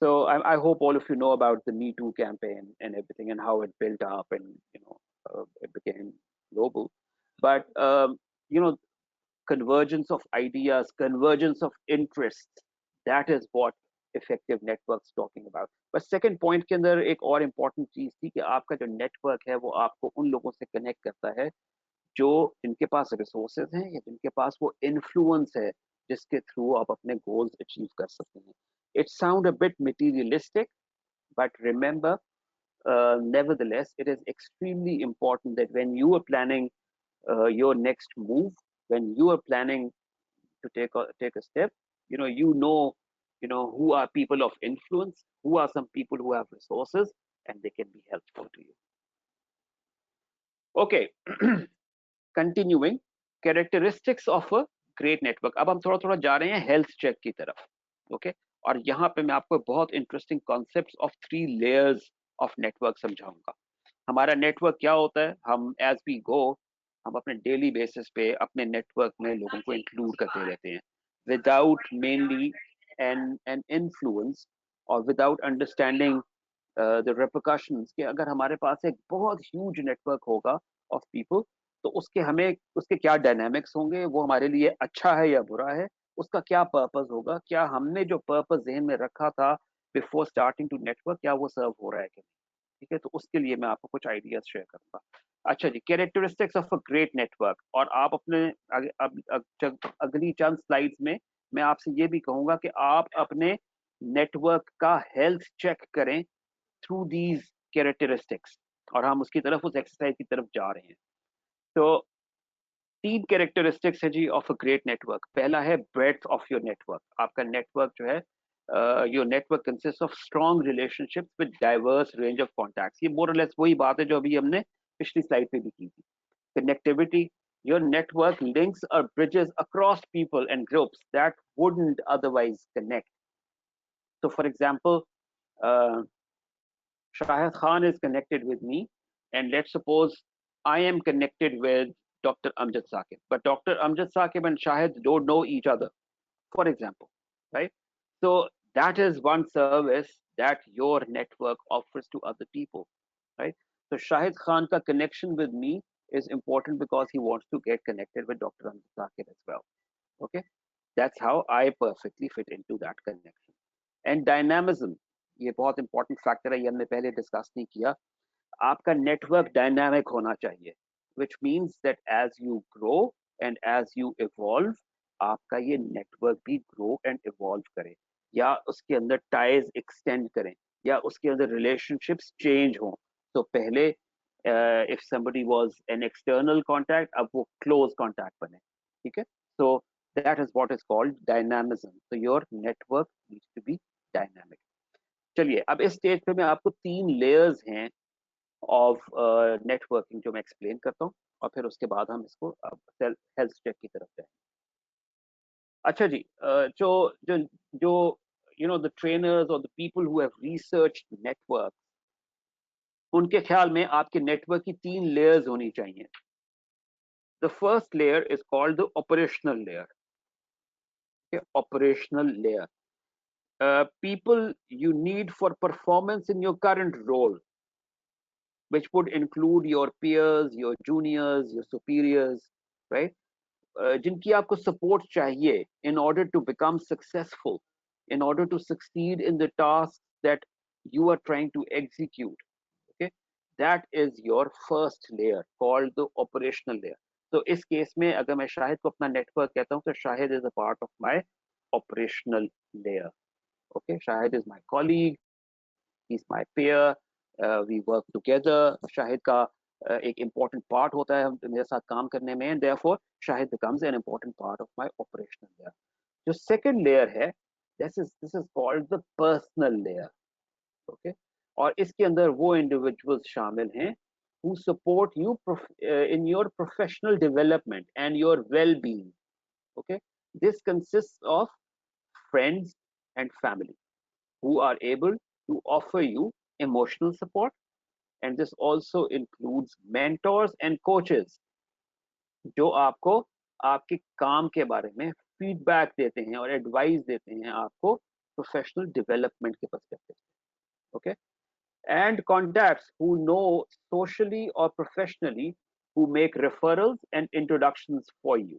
so I hope all of you know about the Me Too campaign and everything and how it built up and it became global. But convergence of ideas, convergence of interests, that is what effective networks talking about. But second point के अंदर एक और important चीज थी कि आपका जो network है वो आपको उन लोगों से connect करता है जो जिनके पास resources हैं या जिनके पास वो influence है जिसके through आप अपने goals achieve कर सकते हैं. It sound a bit materialistic, but remember, nevertheless, it is extremely important that when you are planning your next move, when you are planning to take a step, who are people of influence, who are some people who have resources, and they can be helpful to you. Okay, continuing, characteristics of a great network. अब हम थोड़ा थोड़ा जा रहे हैं health check की तरफ. Okay, और यहाँ पे मैं आपको बहुत interesting concepts of 3 layers of network समझाऊंगा. हमारा नेटवर्क क्या होता है? हम as we go, हम अपने डेली बेसिस पे अपने नेटवर्क में लोगों को इंक्लूड करते रहते हैं विदाउट मेनली एन इन्फ्लुएंस और विदाउट अंडरस्टैंडिंग द रिपरकशंस कि अगर हमारे पास एक बहुत ह्यूज नेटवर्क होगा ऑफ पीपल तो उसके क्या डायनामिक्स होंगे, वो हमारे लिए अच्छा है या बुरा है, उसका क्या पर्पस होगा, क्या हमने जो पर्पस ज़हन में रखा था बिफोर स्टार्टिंग टू नेटवर्क क्या वो सर्व हो रहा है कि नहीं. ठीक है, तो उसके लिए मैं आपको कुछ आइडियाज शेयर करूंगा. अच्छा जी, characteristics of a great network. और आप अपने अगली चंद स्लाइड्स में मैं आपसे ये भी कहूंगा कि आप अपने नेटवर्क का हेल्थ चेक करें थ्रू दीज कैरेक्टरिस्टिक्स, और हम उसकी तरफ उस एक्सरसाइज की तरफ जा रहे हैं. तो 3 कैरेक्टरिस्टिक्स है जी ऑफ अ ग्रेट नेटवर्क. पहला है ब्रेड्थ ऑफ योर नेटवर्क. आपका नेटवर्क जो है your network consists of strong relationships with diverse range of contacts. ये more or less वही बात है जो अभी हमने पिछली स्लाइड पे भी की थी. Connectivity, your network links or bridges across people and groups that wouldn't otherwise connect. So for example, uh, Shahid Khan is connected with me, and let's suppose I am connected with Dr. Amjad Saqib, but Dr. Amjad Saqib and Shahid don't know each other, for example, right? So that is one service that your network offers to other people, right? So Shahid Khan ka connection with me is important because he wants to get connected with Dr. Amjad Saqib as well. Okay, that's how I perfectly fit into that connection. And dynamism, ये बहुत important factor है, ये हमने पहले discuss नहीं किया. आपका network dynamic होना चाहिए, which means that as you grow and as you evolve, आपका ये network भी grow and evolve करे, या उसके अंदर ties extend करें, या उसके अंदर relationships change हों. तो पहले if somebody was an external contact, अब वो close contact बने, ठीक है? So that is what is called dynamism. So your network needs to be dynamic. चलिए अब इस स्टेज पे मैं आपको 3 लेयर्स हैं ऑफ नेटवर्किंग जो मैं एक्सप्लेन करता हूँ, और फिर उसके बाद हम इसको हेल्थ चेक की तरफ जाएं. अच्छा जी, जो जो जो यू नो द ट्रेनर्स और the people who have researched network, उनके ख्याल में आपके नेटवर्क की 3 लेयर्स होनी चाहिए. The first layer is called the operational layer. Operational layer, people you need for performance in your current role, which would include your peers, your juniors, your superiors, right? जिनकी आपको support चाहिए in order to become successful, in order to succeed in the tasks that you are trying to execute. Okay, that is your first layer called the operational layer. So इस case में अगर मैं शाहिद को अपना network कहता हूँ, तो Shahid is a part of my operational layer. Okay, Shahid is my colleague, he's my peer, we work together. Shahid का एक important part होता है मेरे साथ काम करने में, and therefore Shahid becomes an important part of my operational layer. जो second layer है, this is called the personal layer. Okay, और इसके अंदर वो individuals शामिल हैं who support you in your professional development and your well-being. Okay, this consists of friends and family who are able to offer you emotional support, and this also includes mentors and coaches जो आपको आपके काम के बारे में feedback देते हैं और एडवाइस देते हैं आपको प्रोफेशनल डेवलपमेंट के पर्सपेक्टिव से. Okay, and contacts who know socially or professionally, who make referrals and introductions for you.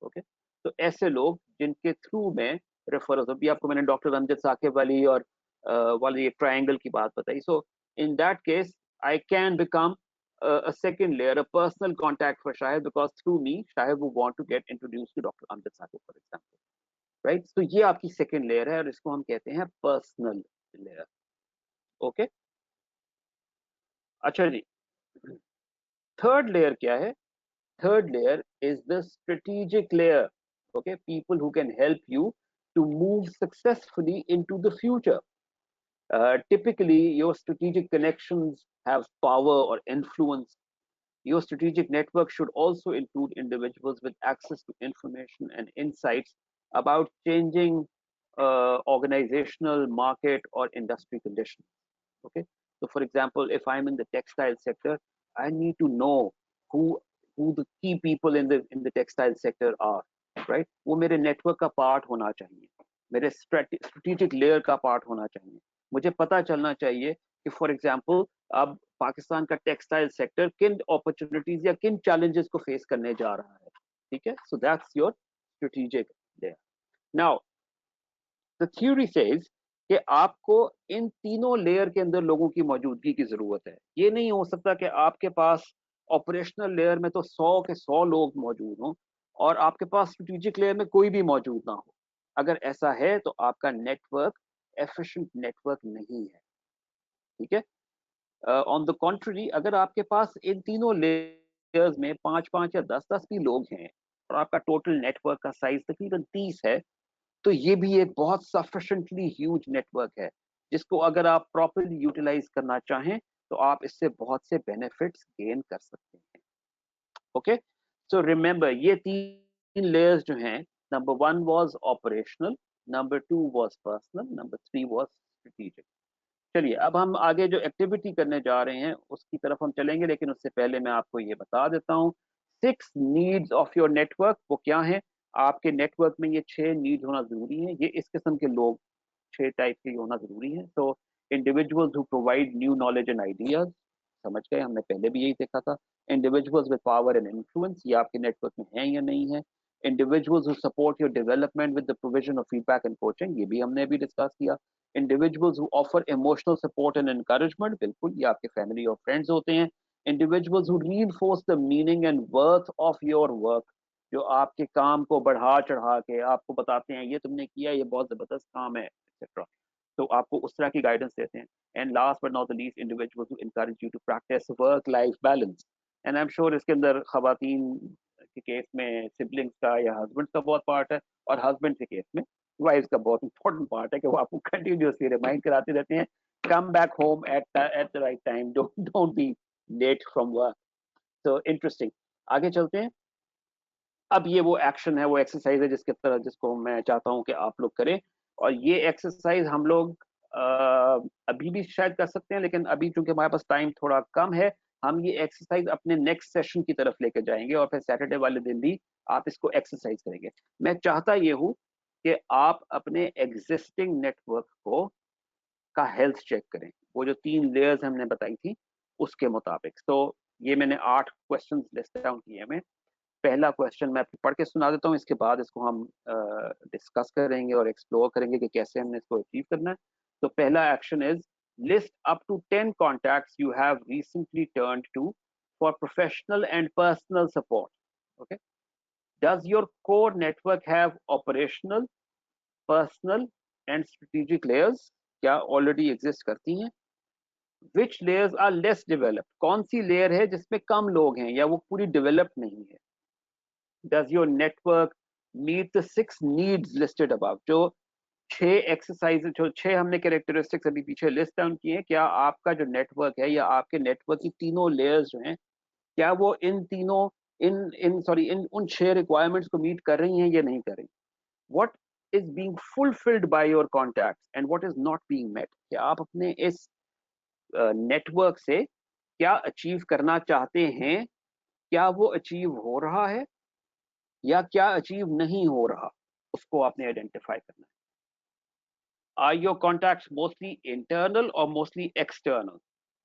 Okay, तो ऐसे लोग जिनके थ्रू में रेफरल्स, अभी आपको मैंने डॉक्टर अमजद साकिब वाली और वाली ट्रायंगल की बात बताई. So in that case I can become a second layer, a personal contact for Shahid, because through me Shahid would want to get introduced to Dr. Amjad Saqib, for example, right? So ये आपकी second layer है और इसको हम कहते हैं personal layer. Okay, अच्छा जी, third layer क्या है? Third layer is the strategic layer. Okay, people who can help you to move successfully into the future. Typically, your strategic connections have power or influence. Your strategic network should also include individuals with access to information and insights about changing organizational, market, or industry conditions. Okay, so for example, if I'm in the textile sector, I need to know who the key people in the textile sector are, right? वो मेरे network का part होना चाहिए, मेरे strategic layer का part होना चाहिए. मुझे पता चलना चाहिए कि for example अब पाकिस्तान का टेक्सटाइल सेक्टर किन अपॉर्चुनिटीज या किन चैलेंजेस को फेस करने जा रहा है. ठीक है, so that's your strategic layer. Now the theory says कि आपको इन तीनों लेयर के अंदर लोगों की मौजूदगी की जरूरत है. ये नहीं हो सकता कि आपके पास ऑपरेशनल लेयर में तो 100 के 100 लोग मौजूद हों और आपके पास स्ट्रेटेजिक लेयर में कोई भी मौजूद ना हो. अगर ऐसा है तो आपका नेटवर्क एफिशिएंट नेटवर्क नहीं है. ठीक है, ऑन द कॉन्ट्ररी, अगर आपके पास इन तीनों लेयर्स में 5-5 या 10-10 भी लोग हैं और आपका टोटल नेटवर्क का साइज तकरीबन 30 है, तो ये भी एक बहुत सफिशिएंटली ह्यूज नेटवर्क है, जिसको अगर आप प्रॉपर्ली यूटिलाइज करना चाहें तो आप इससे बहुत से बेनिफिट्स गेन कर सकते हैं। ओके, सो रिमेंबर ये तीन लेयर्स जो हैं, number 1 was operational, number 2 was personal, number 3 was strategic. चलिए अब हम आगे जो एक्टिविटी करने जा रहे हैं उसकी तरफ हम चलेंगे, लेकिन उससे पहले मैं आपको ये बता देता हूँ 6 नीड्स ऑफ योर नेटवर्क वो क्या है। आपके नेटवर्क में ये 6 नीड्स होना जरूरी है। ये इस किस्म के लोग 6 टाइप के होना जरूरी है। तो individuals who provide new knowledge and ideas, समझ गए, हमने पहले भी यही देखा था। Individuals with power and influence, ये आपके नेटवर्क में है या नहीं है। Individuals who support your development with the provision of feedback and coaching, ये भी हमने अभी डिस्कस किया। Individuals who offer emotional support and encouragement, बिल्कुल ये आपके फैमिली और फ्रेंड्स होते हैं। Individuals who reinforce the meaning and worth of your work, जो आपके काम को बढ़ा चढ़ा के आपको बताते हैं ये तुमने किया, ये बहुत जबरदस्त काम है, एक्सेट्रा। तो आपको उस तरह की गाइडेंस देते हैं। And last but not the least, individuals who encourage you to practise work life balance. And I am sure इसके अंदर खवातीन के केस में सिबलिंग्स का या हस्बैंड का बहुत पार्ट है, और हस्बैंड के केस में वाइफ का बहुत इंपॉर्टेंट पार्ट है कि वो आपको कंटिन्यूसली रिमाइंड कराते रहते हैं, come back home at the right time, don't be late from work. तो इंटरेस्टिंग, आगे चलते हैं। अब ये वो एक्शन है, वो एक्सरसाइज है जिसको मैं चाहता हूँ कि आप लोग करें। और ये एक्सरसाइज हम लोग अभी भी शायद कर सकते हैं, लेकिन अभी चूंकि हमारे पास टाइम थोड़ा कम है, हम ये एक्सरसाइज अपने नेक्स्ट सेशन की तरफ लेकर जाएंगे, और फिर सैटरडे वाले दिन भी आप इसको एक्सरसाइज करेंगे। मैं चाहता ये हूँ कि आप अपने एग्जिस्टिंग नेटवर्क को का हेल्थ चेक करें, वो जो 3 लेयर्स हमने बताई थी उसके मुताबिक। तो ये मैंने 8 क्वेश्चन लिस्ट डाउन किए हैं। पहला क्वेश्चन मैं पढ़ के सुना देता हूँ, इसके बाद इसको हम डिस्कस करेंगे और एक्सप्लोर करेंगे कि कैसे हमने इसको अचीव करना है। तो पहला action is list up to 10 contacts you have recently turned to for professional and personal support. Okay, does your core network have operational, personal and strategic layers, क्या ऑलरेडी एग्जिस्ट करती हैं? Which layers are less developed, कौन सी layer है जिसमें कम लोग हैं या वो पूरी डेवलप नहीं है? Does your network meet the 6 needs listed above? जो 6 एक्सरसाइज, जो 6 हमने कैरेक्टरिस्टिक्स अभी पीछे लिस्ट डाउन किए हैं, क्या आपका जो नेटवर्क है या आपके नेटवर्क की तीनों लेयर्स जो हैं, क्या वो इन तीनों इन इन सॉरी इन उन 6 रिक्वायरमेंट्स को मीट कर रही हैं या नहीं कर रही? What is being fulfilled by your contacts and what is not being met? कि आप अपने इस नेटवर्क से क्या अचीव करना चाहते हैं, क्या वो अचीव हो रहा है या क्या अचीव नहीं हो रहा, उसको आपने आइडेंटिफाई करना है। Are your contacts mostly internal और मोस्टली एक्सटर्नल?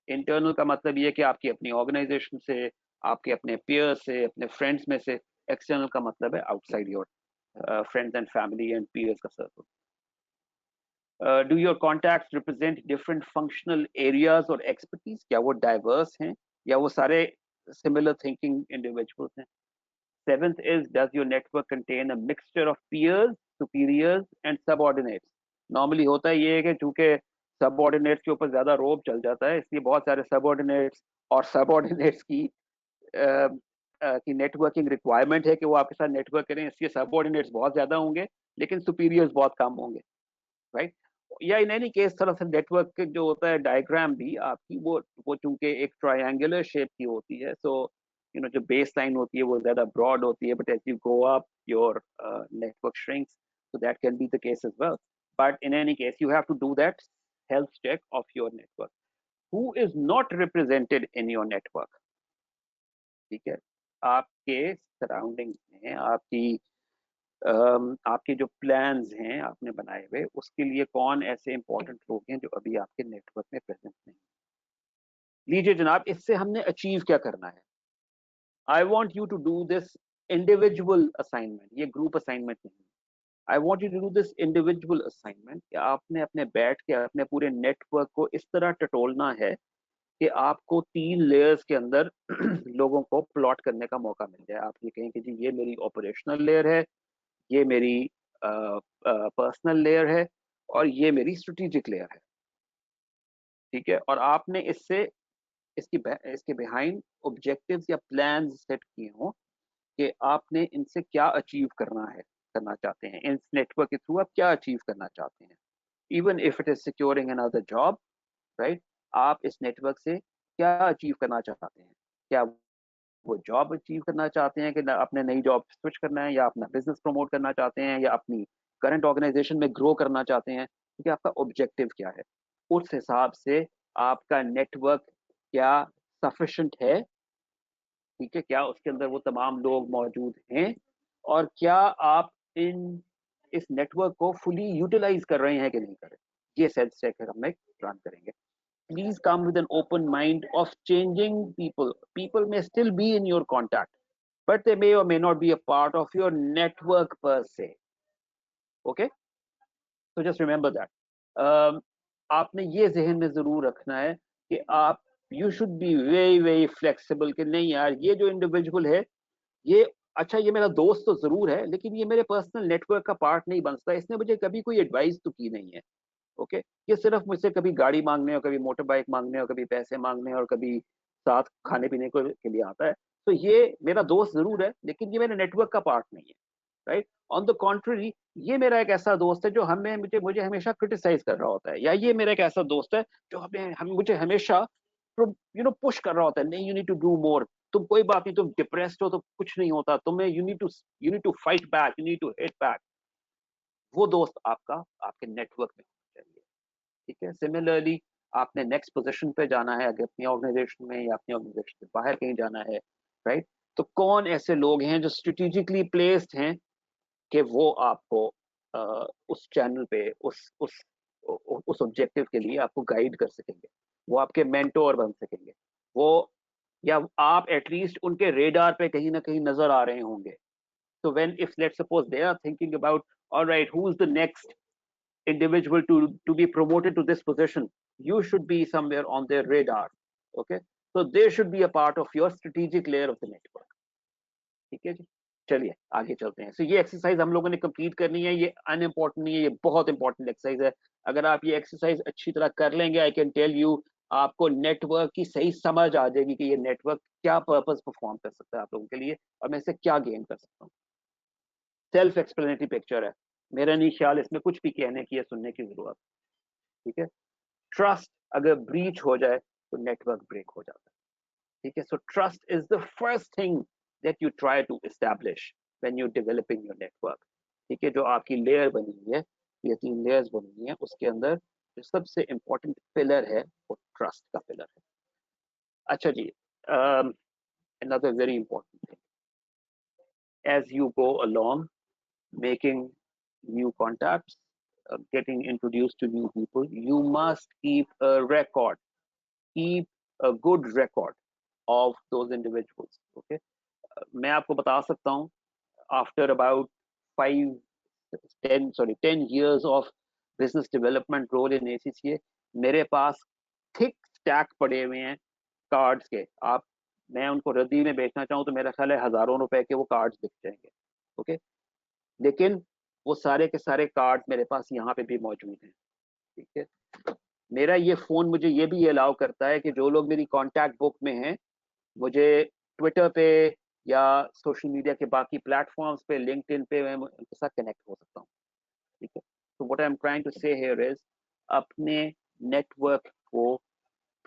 इंटरनल का मतलब ये कि आपकी अपनी ऑर्गेनाइजेशन से, आपके अपने पीयर्स से, अपने फ्रेंड्स में से। एक्सटर्नल का मतलब है outside your friends and family and peers का circle. Do your contacts represent different functional areas और एक्सपर्टीज? क्या वो डाइवर्स हैं या वो सारे सिमिलर थिंकिंग इंडिविजुअल्स हैं? Seventh is, does your network contain a mixture of peers, superiors and subordinates? Normally होता ये है कि चूंकि subordinates के ऊपर ज्यादा रोब चल जाता है, इसलिए बहुत सारे subordinates और subordinates की नेटवर्किंग रिक्वायरमेंट है कि वो आपके साथ नेटवर्क करें, इसलिए subordinates बहुत ज्यादा होंगे लेकिन superiors बहुत कम होंगे, राइट? या इन एनी केस थोड़ा सा नेटवर्क जो होता है डायग्राम भी आपकी वो चूंकि एक ट्रायंगुलर शेप की होती है, सो यू नो जो बेस लाइन होती है वो ज्यादा ब्रॉड होती है, but as you go up your network shrinks, so that can be the case as well. But in any case, you have to do that health check of your network. Who is not represented in your network? ठीक है, आपके surrounding में आपके जो plans हैं आपने बनाए हुए, उसके लिए कौन ऐसे इंपॉर्टेंट लोग हैं जो अभी आपके नेटवर्क में प्रेजेंट नहीं? लीजिए जनाब, इससे हमने अचीव क्या करना है? I want you to do this individual assignment, ये ग्रुप असाइनमेंट नहीं। I want you to do this individual assignment कि आपने अपने बैठ के अपने पूरे नेटवर्क को इस तरह टटोलना है कि आपको 3 लेयर्स के अंदर लोगों को प्लॉट करने का मौका मिल जाए। आप ये कहें कि जी ये मेरी ऑपरेशनल लेयर है, ये मेरी पर्सनल लेयर है और ये मेरी स्ट्रेटेजिक लेयर है, ठीक है? और आपने इसके बिहाइंड ऑब्जेक्टिव्स या प्लान्स सेट किए हों कि आपने इनसे क्या अचीव करना है। करना चाहते हैं, इस नेटवर्क के थ्रू आप क्या अचीव करना चाहते हैं, even if it is securing another job, right? आप इस नेटवर्क से क्या अचीव करना चाहते हैं? क्या वो जॉब अचीव करना चाहते हैं कि अपने नई जॉब स्विच करना है, या अपना बिजनेस प्रमोट करना चाहते हैं, या अपनी करंट ऑर्गेनाइजेशन में ग्रो करना चाहते हैं? क्योंकि आपका ऑब्जेक्टिव क्या है, उस हिसाब से आपका नेटवर्क क्या सफिशिएंट है, ठीक है, क्या उसके अंदर वो तमाम लोग मौजूद हैं, और क्या आप इस नेटवर्क को फुली यूटिलाइज कर रहे हैं कि नहीं कर रहे। ये सेल्स चेक हम एक प्लान करेंगे। Please come with an open mind of changing people. People may still be in your contact, but they may or may not be a part of your network per se. Okay? So just remember that. आपने ये जहन में जरूर रखना है कि आप you should be very very flexible, कि नहीं यार, ये जो इंडिविजुअल है, ये अच्छा, ये मेरा दोस्त तो जरूर है, लेकिन ये मेरे पर्सनल नेटवर्क का पार्ट नहीं बन सकता, इसने मुझे कभी कोई एडवाइस तो की नहीं है। ओके, ये सिर्फ मुझसे कभी गाड़ी मांगने और कभी मोटर बाइक मांगने और कभी पैसे मांगने और कभी साथ खाने पीने के लिए आता है। तो ये मेरा दोस्त जरूर है, लेकिन ये मेरे नेटवर्क का पार्ट नहीं है, राइट? ऑन द कॉन्ट्ररी, ये मेरा एक ऐसा दोस्त है जो हमें मुझे मुझे हमेशा क्रिटिसाइज कर रहा होता है, या ये मेरा एक ऐसा दोस्त है जो मुझे हमेशा पुश कर रहा होता है, नहीं, you need to do more, तुम कोई बात नहीं, तुम डिप्रेस्ड हो तो कुछ नहीं होता, तुम्हें you need to fight back, you need to hit back. वो दोस्त आपका आपके नेटवर्क में होना चाहिए, ठीक है? सिमिलरली, आपने नेक्स्ट पोजीशन पे जाना है, अगर अपनी ऑर्गेनाइजेशन में या अपनी ऑर्गेनाइजेशन से बाहर कहीं जाना है, राइट? तो कौन ऐसे लोग हैं जो स्ट्रेटेजिकली प्लेस्ड हैं कि वो आपको उस चैनल पे उस ऑब्जेक्टिव के लिए आपको गाइड कर सकेंगे, वो आपके मेंटोर बन सकेंगे, वो, या आप एटलीस्ट उनके रेडार पे कहीं ना कहीं नजर आ रहे होंगे। So when, if let's suppose they are thinking about, all right, who's the next individual to be promoted to this position, you should be somewhere on their radar. Okay, so they should be a part of your strategic layer of the network. ठीक है जी, चलिए आगे चलते हैं। So ये exercise हम लोगों ने कंप्लीट करनी है, ये अनइम्पोर्टेंट नहीं है, ये बहुत इंपॉर्टेंट एक्सरसाइज है। अगर आप ये एक्सरसाइज अच्छी तरह कर लेंगे, आई कैन टेल यू, आपको नेटवर्क की सही समझ आ जाएगी कि ये नेटवर्क क्या पर्पस परफॉर्म कर सकता है आप लोगों के लिए, और मैं इससे क्या गेन कर सकता हूँ। सेल्फ एक्सप्लेनेटरी पिक्चर है, मेरा नहीं ख्याल इसमें कुछ भी कहने की या सुनने की जरूरत, ठीक है? ट्रस्ट अगर ब्रीच हो जाए तो नेटवर्क ब्रेक हो जाता है, ठीक है? So trust is the first thing that you try to establish when you developing your network, ठीक है? जो आपकी लेयर बनी हुई है, ये 3 लेयर्स बनी हुई है, उसके अंदर जो सबसे इंपॉर्टेंट पिलर है वो ट्रस्ट का पिलर है। अच्छा जी, another very important thing, as you go along making new contacts, getting introduced to new people, you must keep a record, keep a good record of those individuals. Okay, मैं आपको बता सकता हूँ, after about 10 years of business development role in ACCA, मेरे पास thick stack पड़े हुए हैं cards के। आप, मैं उनको रद्दी में बेचना चाहूँ तो मेरा ख्याल है हजारों रुपए के वो कार्ड्स बिक जाएंगे। ओके, लेकिन वो सारे के सारे कार्ड मेरे पास यहाँ पे भी मौजूद हैं, ठीक है? मेरा ये फोन मुझे ये भी अलाउ करता है कि जो लोग मेरी कॉन्टैक्ट बुक में हैं, मुझे ट्विटर पे या सोशल मीडिया के बाकी प्लेटफॉर्म्स पे, लिंक्डइन पे, मैं उनके साथ कनेक्ट हो सकता हूँ, ठीक है? तो what I am trying to say here is, अपने नेटवर्क को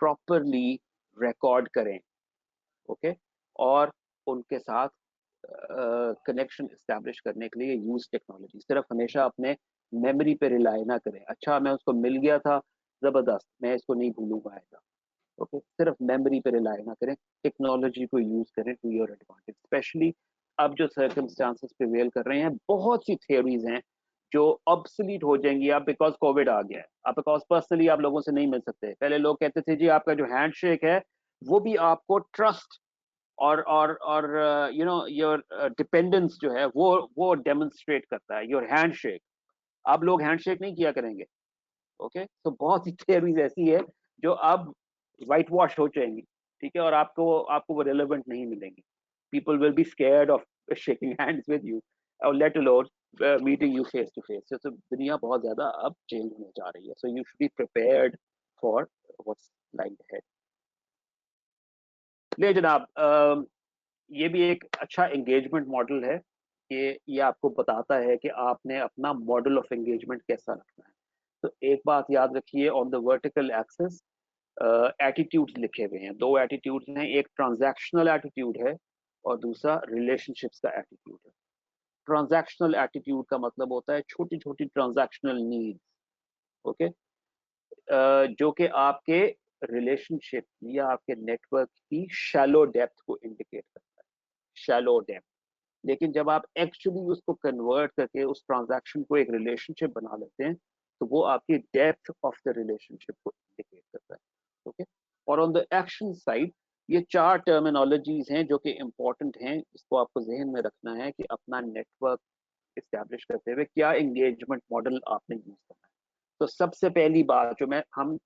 प्रॉपरली रिकॉर्ड करें, ओके? और उनके साथ कनेक्शन इस्टेब्लिश करने के लिए यूज टेक्नोलॉजी। सिर्फ हमेशा अपने मेमोरी पे रिलाई ना करें, अच्छा मैं उसको मिल गया था, जबरदस्त, मैं इसको नहीं भूलूंगा ऐसा। ओके, सिर्फ मेमोरी पे रिलाई ना करें, टेक्नोलॉजी को यूज करें टू योर एडवांटेज। स्पेशली अब जो सर्कमस्टांसेस प्रिवेल कर रहे हैं, बहुत सी थ्योरीज हैं जो ऑब्सोलीट हो जाएंगी अब, बिकॉज कोविड आ गया है। अब बिकॉज पर्सनली आप लोगों से नहीं मिल सकते। पहले लोग कहते थे जी आपका जो हैंडशेक है वो भी आपको ट्रस्ट और योर डिपेंडेंस जो है वो डेमोन्स्ट्रेट करता है, योर हैंडशेक। अब लोग हैंडशेक नहीं किया करेंगे, ओके? तो बहुत सी थियरीज ऐसी है जो अब वाइट वॉश हो जाएंगी, ठीक है? और आपको आपको वो रिलेवेंट नहीं मिलेंगी। People will be scared of shaking hands with you, और let alone meeting you face to face. तो दुनिया बहुत ज्यादा अब चेंज होने जा रही है, so you should be prepared for what's lying ahead. ले जनाब, ये भी एक अच्छा एंगेजमेंट मॉडल है कि ये आपको बताता है कि आपने अपना मॉडल ऑफ एंगेजमेंट कैसा रखना है। तो एक बात याद रखिए, on the vertical axis attitudes लिखे हुए हैं, दो एटीट्यूड्स हैं, एक ट्रांजैक्शनल एटीट्यूड है और दूसरा रिलेशनशिप्स का एटीट्यूड है। ट्रांजैक्शनल एटीट्यूड का मतलब होता है छोटी छोटी ट्रांजैक्शनल नीड्स, ओके, जो कि आपके रिलेशनशिप या आपके नेटवर्क की शैलो डेप्थ को इंडिकेट करता है, शैलो डेप्थ। लेकिन जब आप एक्चुअली उसको कन्वर्ट करके उस ट्रांजैक्शन को एक रिलेशनशिप बना लेते हैं तो वो आपकी डेप्थ ऑफ द रिलेशनशिप को इंडिकेट करता है, ओके। और ऑन द एक्शन साइड ये चार टर्मिनोलॉजीज हैं जो कि इंपॉर्टेंट हैं, इसको आपको जहन में रखना है कि अपना नेटवर्क इस्टेब्लिश करते हुए क्या एंगेजमेंट मॉडल आपने यूज करना है। तो सबसे पहली बात जो मैं हम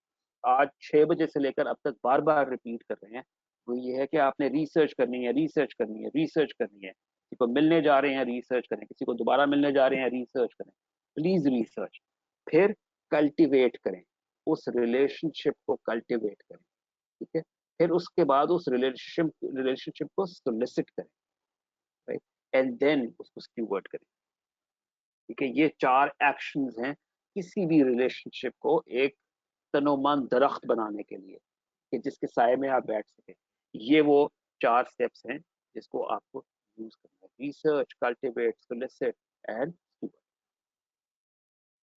आज 6 बजे से लेकर अब तक बार बार रिपीट कर रहे हैं वो ये है कि आपने रिसर्च करनी है, रिसर्च करनी है, रिसर्च करनी है। किसी को मिलने जा रहे हैं, रिसर्च करें, किसी को दोबारा मिलने जा रहे हैं, रिसर्च करें, प्लीज रिसर्च। फिर कल्टिवेट करें, उस रिलेशनशिप को कल्टिवेट करें, ठीक है। फिर उसके बाद उस रिलेशनशिप को सोलिसिट करें, राइट, एंड देन उसको स्टीवर्ड करें, ठीक है। ये चार एक्शंस हैं किसी भी रिलेशनशिप को एक तनोमन दरख्त बनाने के लिए कि जिसके साय में आप बैठ सके। ये वो चार स्टेप्स हैं जिसको आपको यूज करना है, research, cultivate, solicit and steward.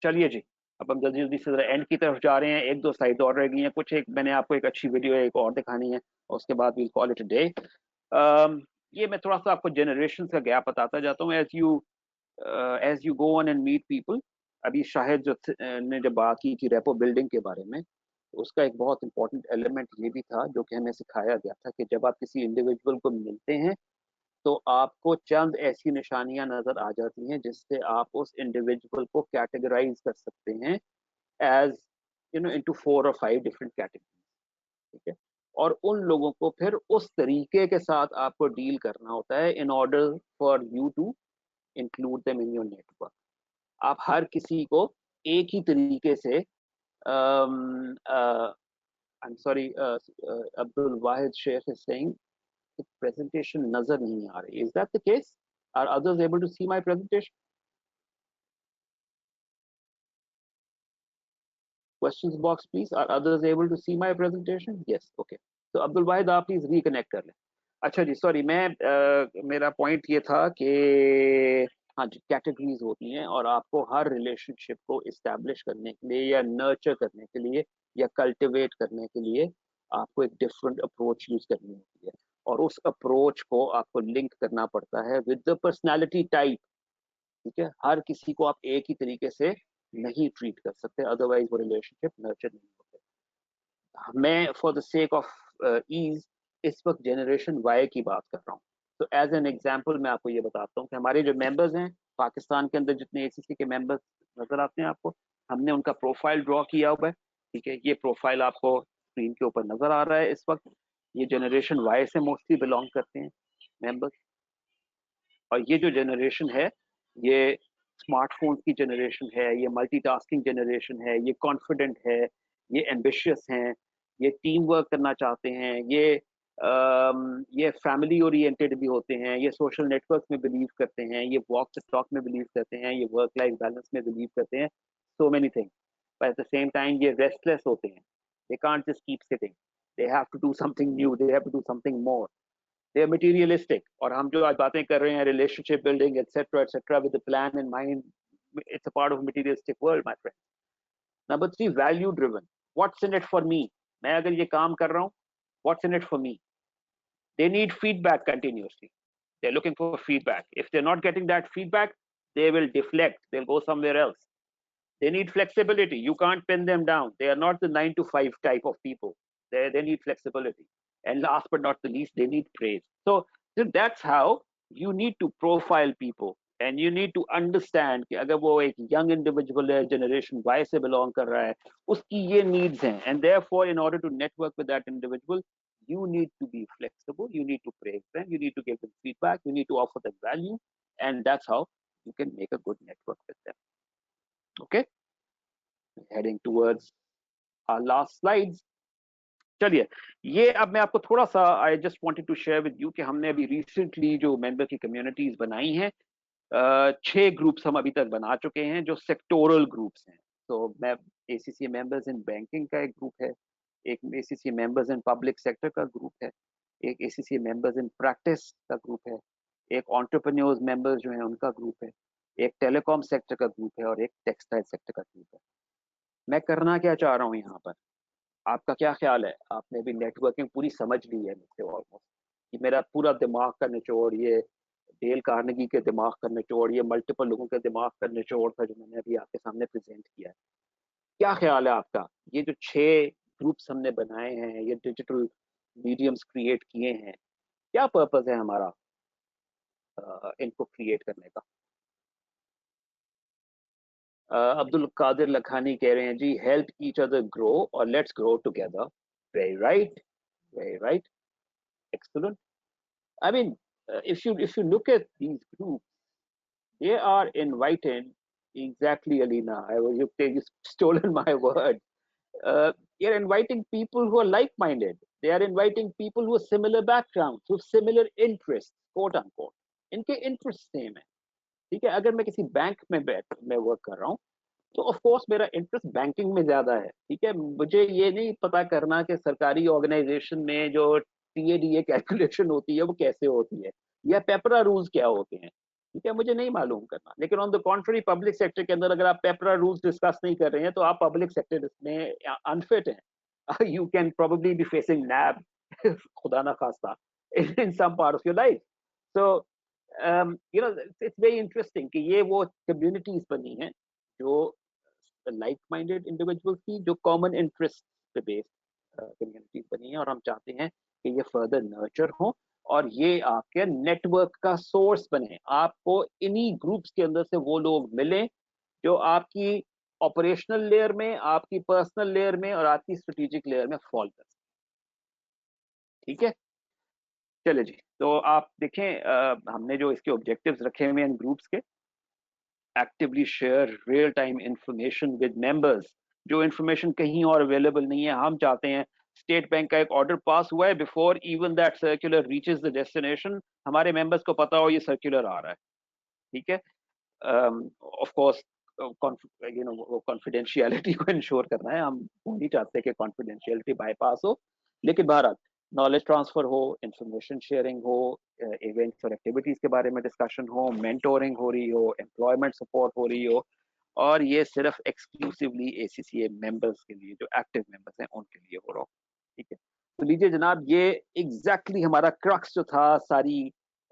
चलिए जी, अब हम जल्दी जल्दी से एंड की तरफ जा रहे हैं, एक दो स्लाइड और रह गई हैं कुछ, एक मैंने आपको एक अच्छी वीडियो एक और दिखानी है और उसके बाद we'll call it a day. ये मैं थोड़ा सा आपको जनरेशन का गैप बताता जाता हूँ as you go on and meet people. अभी शायद जो ने जब बात की थी रेपो बिल्डिंग के बारे में, तो उसका एक बहुत इंपॉर्टेंट एलिमेंट ये भी था जो कि हमें सिखाया गया था कि जब आप किसी इंडिविजुअल को मिलते हैं तो आपको चंद ऐसी निशानियां नजर आ जाती हैं जिससे आप उस इंडिविजुअल को कैटेगराइज कर सकते हैं एज इनटू 4 और 5 डिफरेंट कैटेगरीज, ठीक है। और उन लोगों को फिर उस तरीके के साथ आपको डील करना होता है in order for you to include them in your network. आप हर किसी को एक ही तरीके से I am sorry, Abdul Wahid Sheikh is saying presentation नजर नहीं आ रही, is that the case? Are others able to see my presentation? Questions box please. Are others able to see my presentation? Yes, okay. तो अब्दुल वाहिद आप प्लीज रिकनेक्ट कर लें। अच्छा जी, sorry, मैं मेरा पॉइंट ये था कि हाँ जी, कैटेगरीज होती हैं और आपको हर रिलेशनशिप को इस्टेब्लिश करने के लिए या नर्चर करने के लिए या कल्टिवेट करने के लिए आपको एक डिफरेंट अप्रोच यूज करनी होती है और उस अप्रोच को आपको लिंक करना पड़ता है विद द पर्सनैलिटी टाइप, ठीक है। हर किसी को आप एक ही तरीके से नहीं ट्रीट कर सकते, अदरवाइज वो रिलेशनशिप नर्चर नहीं होते। मैं for the sake of ease इस वक्त जनरेशन वाई की बात कर रहा हूँ। तो एज एन एग्जांपल मैं आपको ये बताता हूँ कि हमारे जो मेंबर्स हैं पाकिस्तान के अंदर, जितने एसीसी के मेंबर्स नजर आते हैं आपको, हमने उनका प्रोफाइल ड्रॉ किया हुआ है, ठीक है। ये प्रोफाइल आपको स्क्रीन के ऊपर नजर आ रहा है इस वक्त। ये जनरेशन वाई से मोस्टली बिलोंग करते हैं मेंबर्स। और ये जो जनरेशन है ये स्मार्टफोन की जनरेशन है, ये मल्टीटास्किंग जनरेशन है, ये कॉन्फिडेंट है, ये एम्बिशियस हैं, ये टीम वर्क करना चाहते हैं, ये फैमिली ओरिएंटेड भी होते हैं, ये सोशल नेटवर्क में बिलीव करते हैं, ये वॉक द टॉक में बिलीव करते हैं, ये वर्क लाइफ बैलेंस में बिलीव करते हैं, so many things. But at the same time ये रेस्टलेस होते हैं, they can't just keep sitting, they have to do something new, they have to do something more, they are materialistic। और हम जो आज बातें कर रहे हैं relationship building etcetera with the plan in mind, it's a part of materialistic world my friend. Number 3, value driven. What's in it for me? मैं अगर ये काम कर रहा हूँ, what's in it for me? They need feedback continuously, they are looking for feedback. If they are not getting that feedback they will deflect, they'll go somewhere else। They need flexibility, you can't pin them down, they are not the 9 to 5 type of people, they need flexibility। And last but not the least, they need praise। So that's how you need to profile people and you need to understand कि अगर वो एक young individual है, generation Y से belong कर रहा है, उसकी ये needs हैं, and therefore in order to network with that individual you need to be flexible, you need to praise them, you need to give them feedback, you need to offer them value, and that's how you can make a good network with them। Okay, heading towards our last slides। चलिए, ये अब मैं आपको थोड़ा सा I just wanted to share with you कि हमने अभी रिसेंटली जो मेंबर की कम्युनिटीज बनाई हैं 6 ग्रुप्स हम अभी तक बना चुके हैं जो सेक्टोरल ग्रुप्स हैं। तो मैं एसीसी मेंबर्स इन बैंकिंग का एक ग्रुप है, एक ACC members in public sector का ग्रुप है, एक एसीसी मेंबर्स इन प्रैक्टिस का ग्रुप है, एक एंटरप्रेन्योर्स मेंबर्स जो हैं उनका ग्रुप है, एक टेलीकॉम सेक्टर का ग्रुप है और एक टेक्सटाइल सेक्टर का ग्रुप है। मैं करना क्या चाह रहा हूँ यहाँ पर, आपका क्या ख्याल है? आपने भी नेटवर्किंग पूरी समझ ली है मुझसे ऑलमोस्ट, कि मेरा पूरा दिमाग का निचोड़ ये डेल कार्नेगी के दिमाग का निचोड़, ये मल्टीपल लोगों के दिमाग का निचोड़ था जो मैंने अभी आपके सामने प्रेजेंट किया है। क्या ख्याल है आपका? ये जो 6 ग्रुप्स हमने बनाए हैं, ये डिजिटल मीडियम्स क्रिएट किए हैं, क्या पर्पस है हमारा इनको क्रिएट करने का? अब्दुल कादिर लखानी कह रहे हैं जी, हेल्प ईच अदर ग्रो और let's grow together. Very right, very right, excellent. I mean, if you look at these groups, they are inviting exactly, Alina. You've stolen my word. You're inviting people who are like-minded. They are inviting people who have similar backgrounds, who have similar interests, quote unquote. इनके interest same है। ठीक है, अगर मैं किसी bank में work कर रहा हूँ तो ऑफ कोर्स मेरा इंटरेस्ट बैंकिंग में ज्यादा है। ठीक है, मुझे ये नहीं पता करना कि सरकारी ऑर्गेनाइजेशन में जो टीएडीए कैलकुलेशन होती है वो कैसे होती है, या पेपरा रूल्स क्या होते हैं। ठीक है, मुझे नहीं मालूम करना। लेकिन ऑन द कॉन्ट्री पब्लिक सेक्टर के अंदर अगर आप पेपरा रूल्स डिस्कस नहीं कर रहे हैं तो आप पब्लिक सेक्टर में अनफिट हैं। You can probably be facing NAB, खुदा ना खास्ता, in some part of your life. So it's very interesting कि ये वो कम्युनिटीज बनी हैं जो लाइक माइंडेड इंडिविजुअल्स की, जो कॉमन इंटरेस्ट पे बेस्ड कम्युनिटीज बनी है, और हम चाहते हैं कि ये फर्दर नर्चर हो और ये आपके नेटवर्क का सोर्स बने। आपको इन्हीं ग्रुप्स के अंदर से वो लोग मिलें जो आपकी ऑपरेशनल लेयर में, आपकी पर्सनल लेयर में और आपकी स्ट्रेटेजिक लेयर में फॉल कर सके। ठीक है, चले जी। तो आप देखें, हमने जो इसके ऑब्जेक्टिव्स रखे हुए हैं इन ग्रुप्स के, actively share real time information with members. जो इंफॉर्मेशन कहीं और अवेलेबल नहीं है, हम चाहते हैं स्टेट बैंक का एक ऑर्डर पास हुआ है, before even that circular reaches the destination हमारे मेंबर्स को पता हो ये सर्कुलर आ रहा है। ठीक है, ऑफ कोर्स वो कॉन्फिडेंशियलिटी को इंश्योर करना है, हम वो नहीं चाहते कि कॉन्फिडेंशियलिटी बाईपास हो। लेकिन बहरहाल नॉलेज ट्रांसफर हो, इंफॉर्मेशन शेयरिंग हो, इवेंट्स और एक्टिविटीज के बारे में डिस्कशन हो, मेंटोरिंग हो रही हो, एम्प्लॉयमेंट सपोर्ट हो रही हो, और ये सिर्फ एक्सक्लूसिवली एसीसीए मेंबर्स के लिए, जो एक्टिव मेंबर्स हैं उनके लिए हो रहा हो। ठीक है, तो लीजिए जनाब, ये एग्जैक्टली हमारा क्रक्स जो था सारी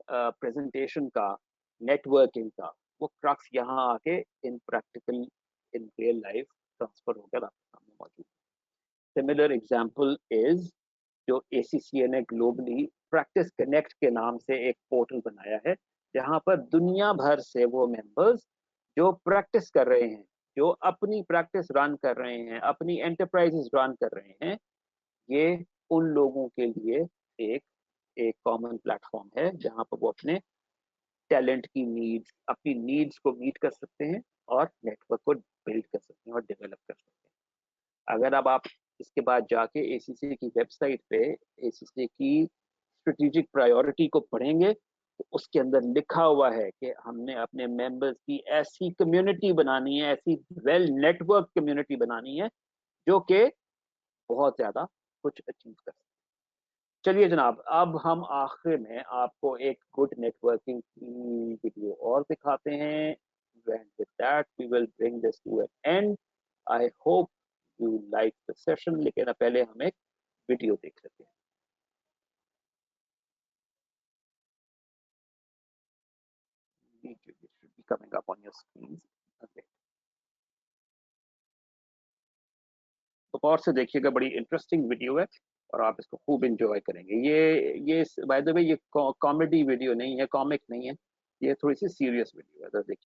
प्रेजेंटेशन का, नेटवर्किंग का, वो क्रक्स यहाँ आके इन practical, in real life transfer होकर आपके सामने मौजूद है। सिमिलर एग्जांपल इज जो एसीसीए ने ग्लोबली प्रैक्टिस कनेक्ट के नाम से एक पोर्टल बनाया है, जहां पर दुनिया भर से वो मेंबर्स जो प्रैक्टिस कर रहे हैं, जो अपनी प्रैक्टिस रन कर रहे हैं, अपनी एंटरप्राइजेस रन कर रहे हैं, ये उन लोगों के लिए एक एक कॉमन प्लेटफॉर्म है जहां पर वो अपने टैलेंट की नीड्स, अपनी नीड्स को मीट कर सकते हैं और नेटवर्क को बिल्ड कर सकते हैं और डेवलप कर सकते हैं। अगर अब आप इसके बाद जाके एसीसी की वेबसाइट पे एसीसी की स्ट्रेटेजिक प्रायोरिटी को पढ़ेंगे तो उसके अंदर लिखा हुआ है कि हमने अपने मेंबर्स की ऐसी कम्युनिटी बनानी है, ऐसी वेल नेटवर्क कम्युनिटी बनानी है जो कि बहुत ज्यादा कुछ अचीव कर सके। चलिए जनाब, अब हम आखिर में आपको एक गुड नेटवर्किंग की वीडियो और दिखाते हैं। And with that, we will bring this to an end. I hope you like the session. लेकिन अब पहले हम एक वीडियो देख लेते हैं। It should be coming up on your screens. Okay. तो और से देखिएगा, बड़ी इंटरेस्टिंग वीडियो है और आप इसको खूब एंजॉय करेंगे। ये बाय द वे ये कॉमेडी वीडियो नहीं है, कॉमिक नहीं है, ये थोड़ी सी सीरियस वीडियो है। तो देखिए।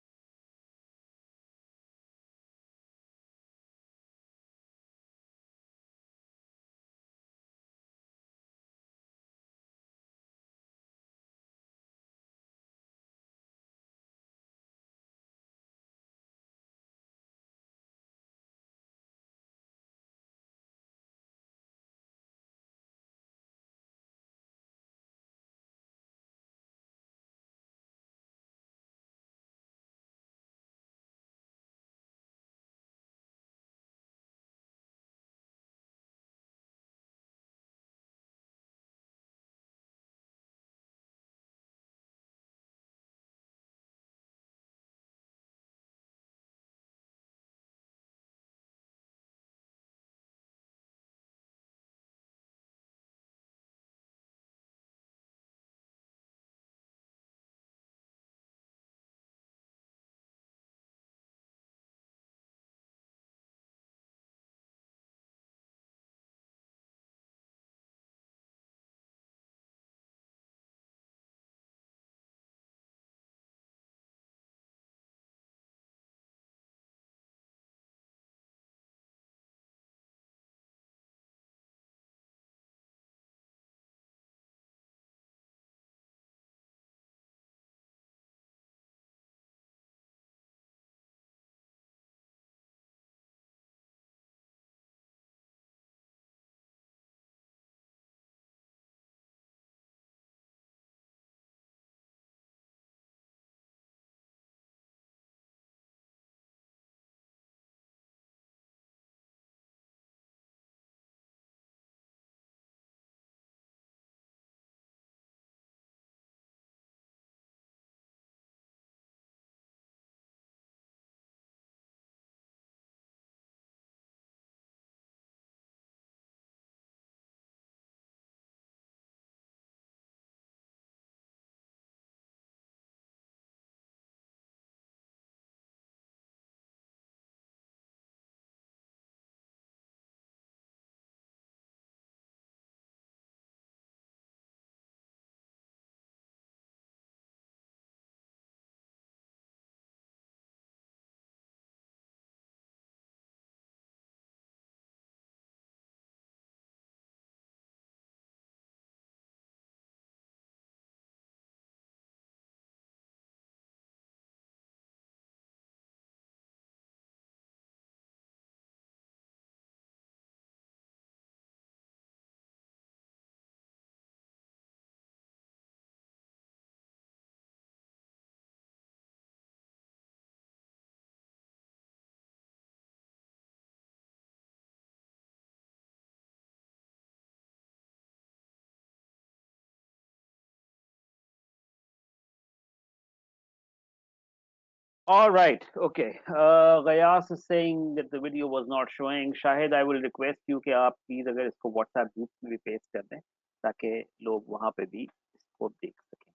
All right. Okay. Gayas is saying that the video was not showing. Shahid, I will request you कि आप please अगर इसको WhatsApp group में भी paste कर दें ताकि लोग वहाँ पे भी इसको देख सकें.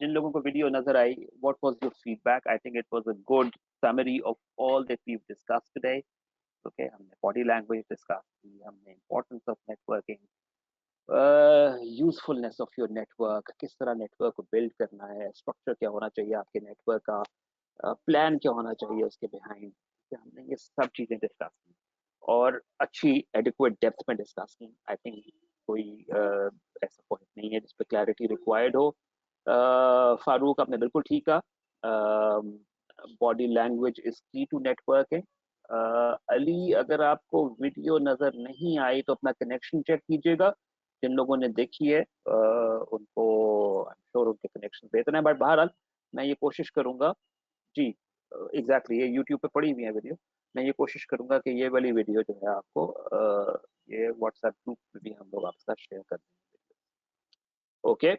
जिन लोगों को video नजर आई, what was your feedback? I think it was a good summary of all that we've discussed today. Okay, हमने body language discuss की, हमने importance of networking, usefulness of your network, किस तरह नेटवर्क को बिल्ड करना है, structure क्या होना चाहिए आपके नेटवर्क का, प्लान क्या होना चाहिए उसके बिहाइंड. हमने ये सब चीज़ें डिस्कस की और अच्छी एडिक्वेट डेप्थ में डिस्कस की. आई थिंक कोई ऐसा पॉइंट नहीं है जिस पर क्लैरिटी रिक्वायर्ड हो. फारूक, आपने बिल्कुल ठीक कहा, बॉडी लैंग्वेज इज की टू नेटवर्किंग. अली, अगर आपको वीडियो नज़र नहीं आई तो अपना कनेक्शन चेक कीजिएगा. जिन लोगों ने देखी है उनको आई एम श्योर उनके कनेक्शन बेहतर है. बट बहरहाल मैं ये कोशिश करूंगा जी, एग्जैक्टली ये यूट्यूब पे पड़ी हुई है वीडियो. मैं ये कोशिश करूंगा कि ये वाली वीडियो जो है आपको ये व्हाट्सएप ग्रुप में भी हम लोग आपके साथ शेयर कर देंगे. ओके.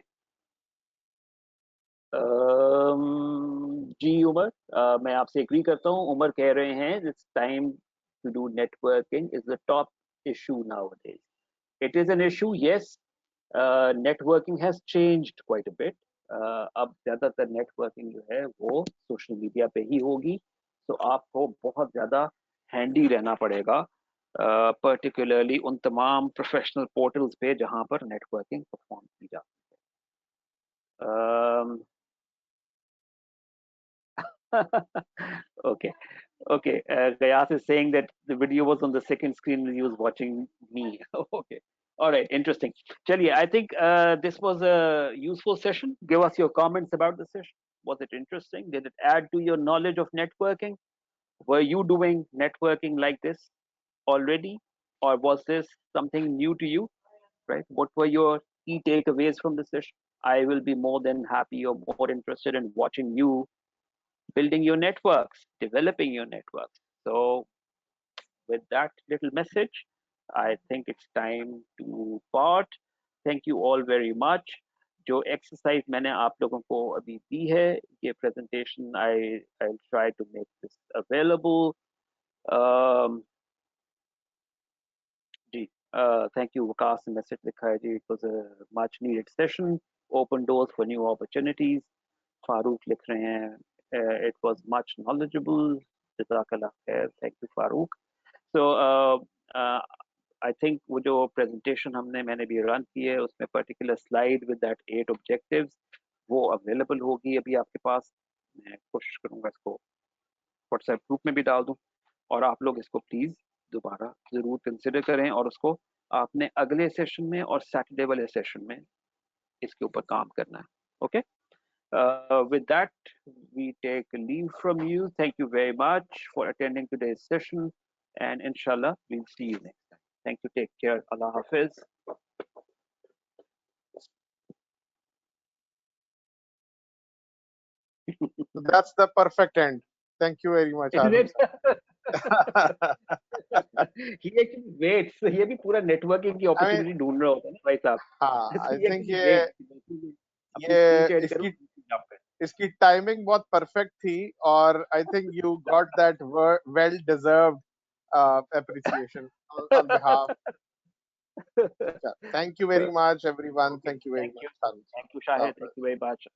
जी उमर, मैं आपसे एग्री करता हूँ. उमर कह रहे हैं this time to do networking is the top issue nowadays. It is an issue, yes. Networking has changed quite a bit. अब ज्यादातर नेटवर्किंग जो है वो सोशल मीडिया पे ही होगी. तो आपको बहुत ज्यादा हैंडी रहना पड़ेगा, पर्टिकुलरली उन तमाम प्रोफेशनल पोर्टल्स पे जहां पर नेटवर्किंग परफॉर्म की जाती है. Okay, okay. Gayas is saying that the video was on the second screen and he was watching me. Okay, all right, interesting. Chaliye, I think this was a useful session. Give us your comments about the session. Was it interesting? Did it add to your knowledge of networking? Were you doing networking like this already, or was this something new to you? Right? What were your key takeaways from the session? I will be more than happy or more interested in watching you building your networks, developing your networks. So, with that little message, I think it's time to part. Thank you all very much. जो exercise मैंने आप लोगों को अभी दी है, ये presentation I'll try to make this available. Um, ji, thank you Vikas ने message लिखा है जी. It was a much needed session. Open doors for new opportunities. Farooq लिख रहे हैं it was much knowledgeable. Jazakallah khair. Thank you Farooq. So I think वो जो presentation मैंने भी run की है उसमें particular slide with that 8 objectives वो available होगी अभी आपके पास. मैं कोशिश करूंगा इसको WhatsApp ग्रुप में भी डाल दूं और आप लोग इसको प्लीज दोबारा जरूर कंसिडर करें और उसको आपने अगले सेशन में और सैटरडे वाले सेशन में इसके ऊपर काम करना है. Okay. With that, we take leave from you. Thank you very much for attending today's session. And inshallah, we'll see you next time. Thank you. Take care. Allah Hafiz. That's the perfect end. Thank you very much, Is Arun. it? He actually waits. So ये भी पूरा networking की opportunity ढूंढ रहा होता है ना भाई साहब. हाँ, I He think actually ये waits. अपनी screen ये share इसकी करूँ. इसकी टाइमिंग बहुत परफेक्ट थी और I think you got that well deserved appreciation on behalf. Thank you very much, everyone. Okay. Thank you very Thank you. much. Thank you, Shahid. Thank you very much.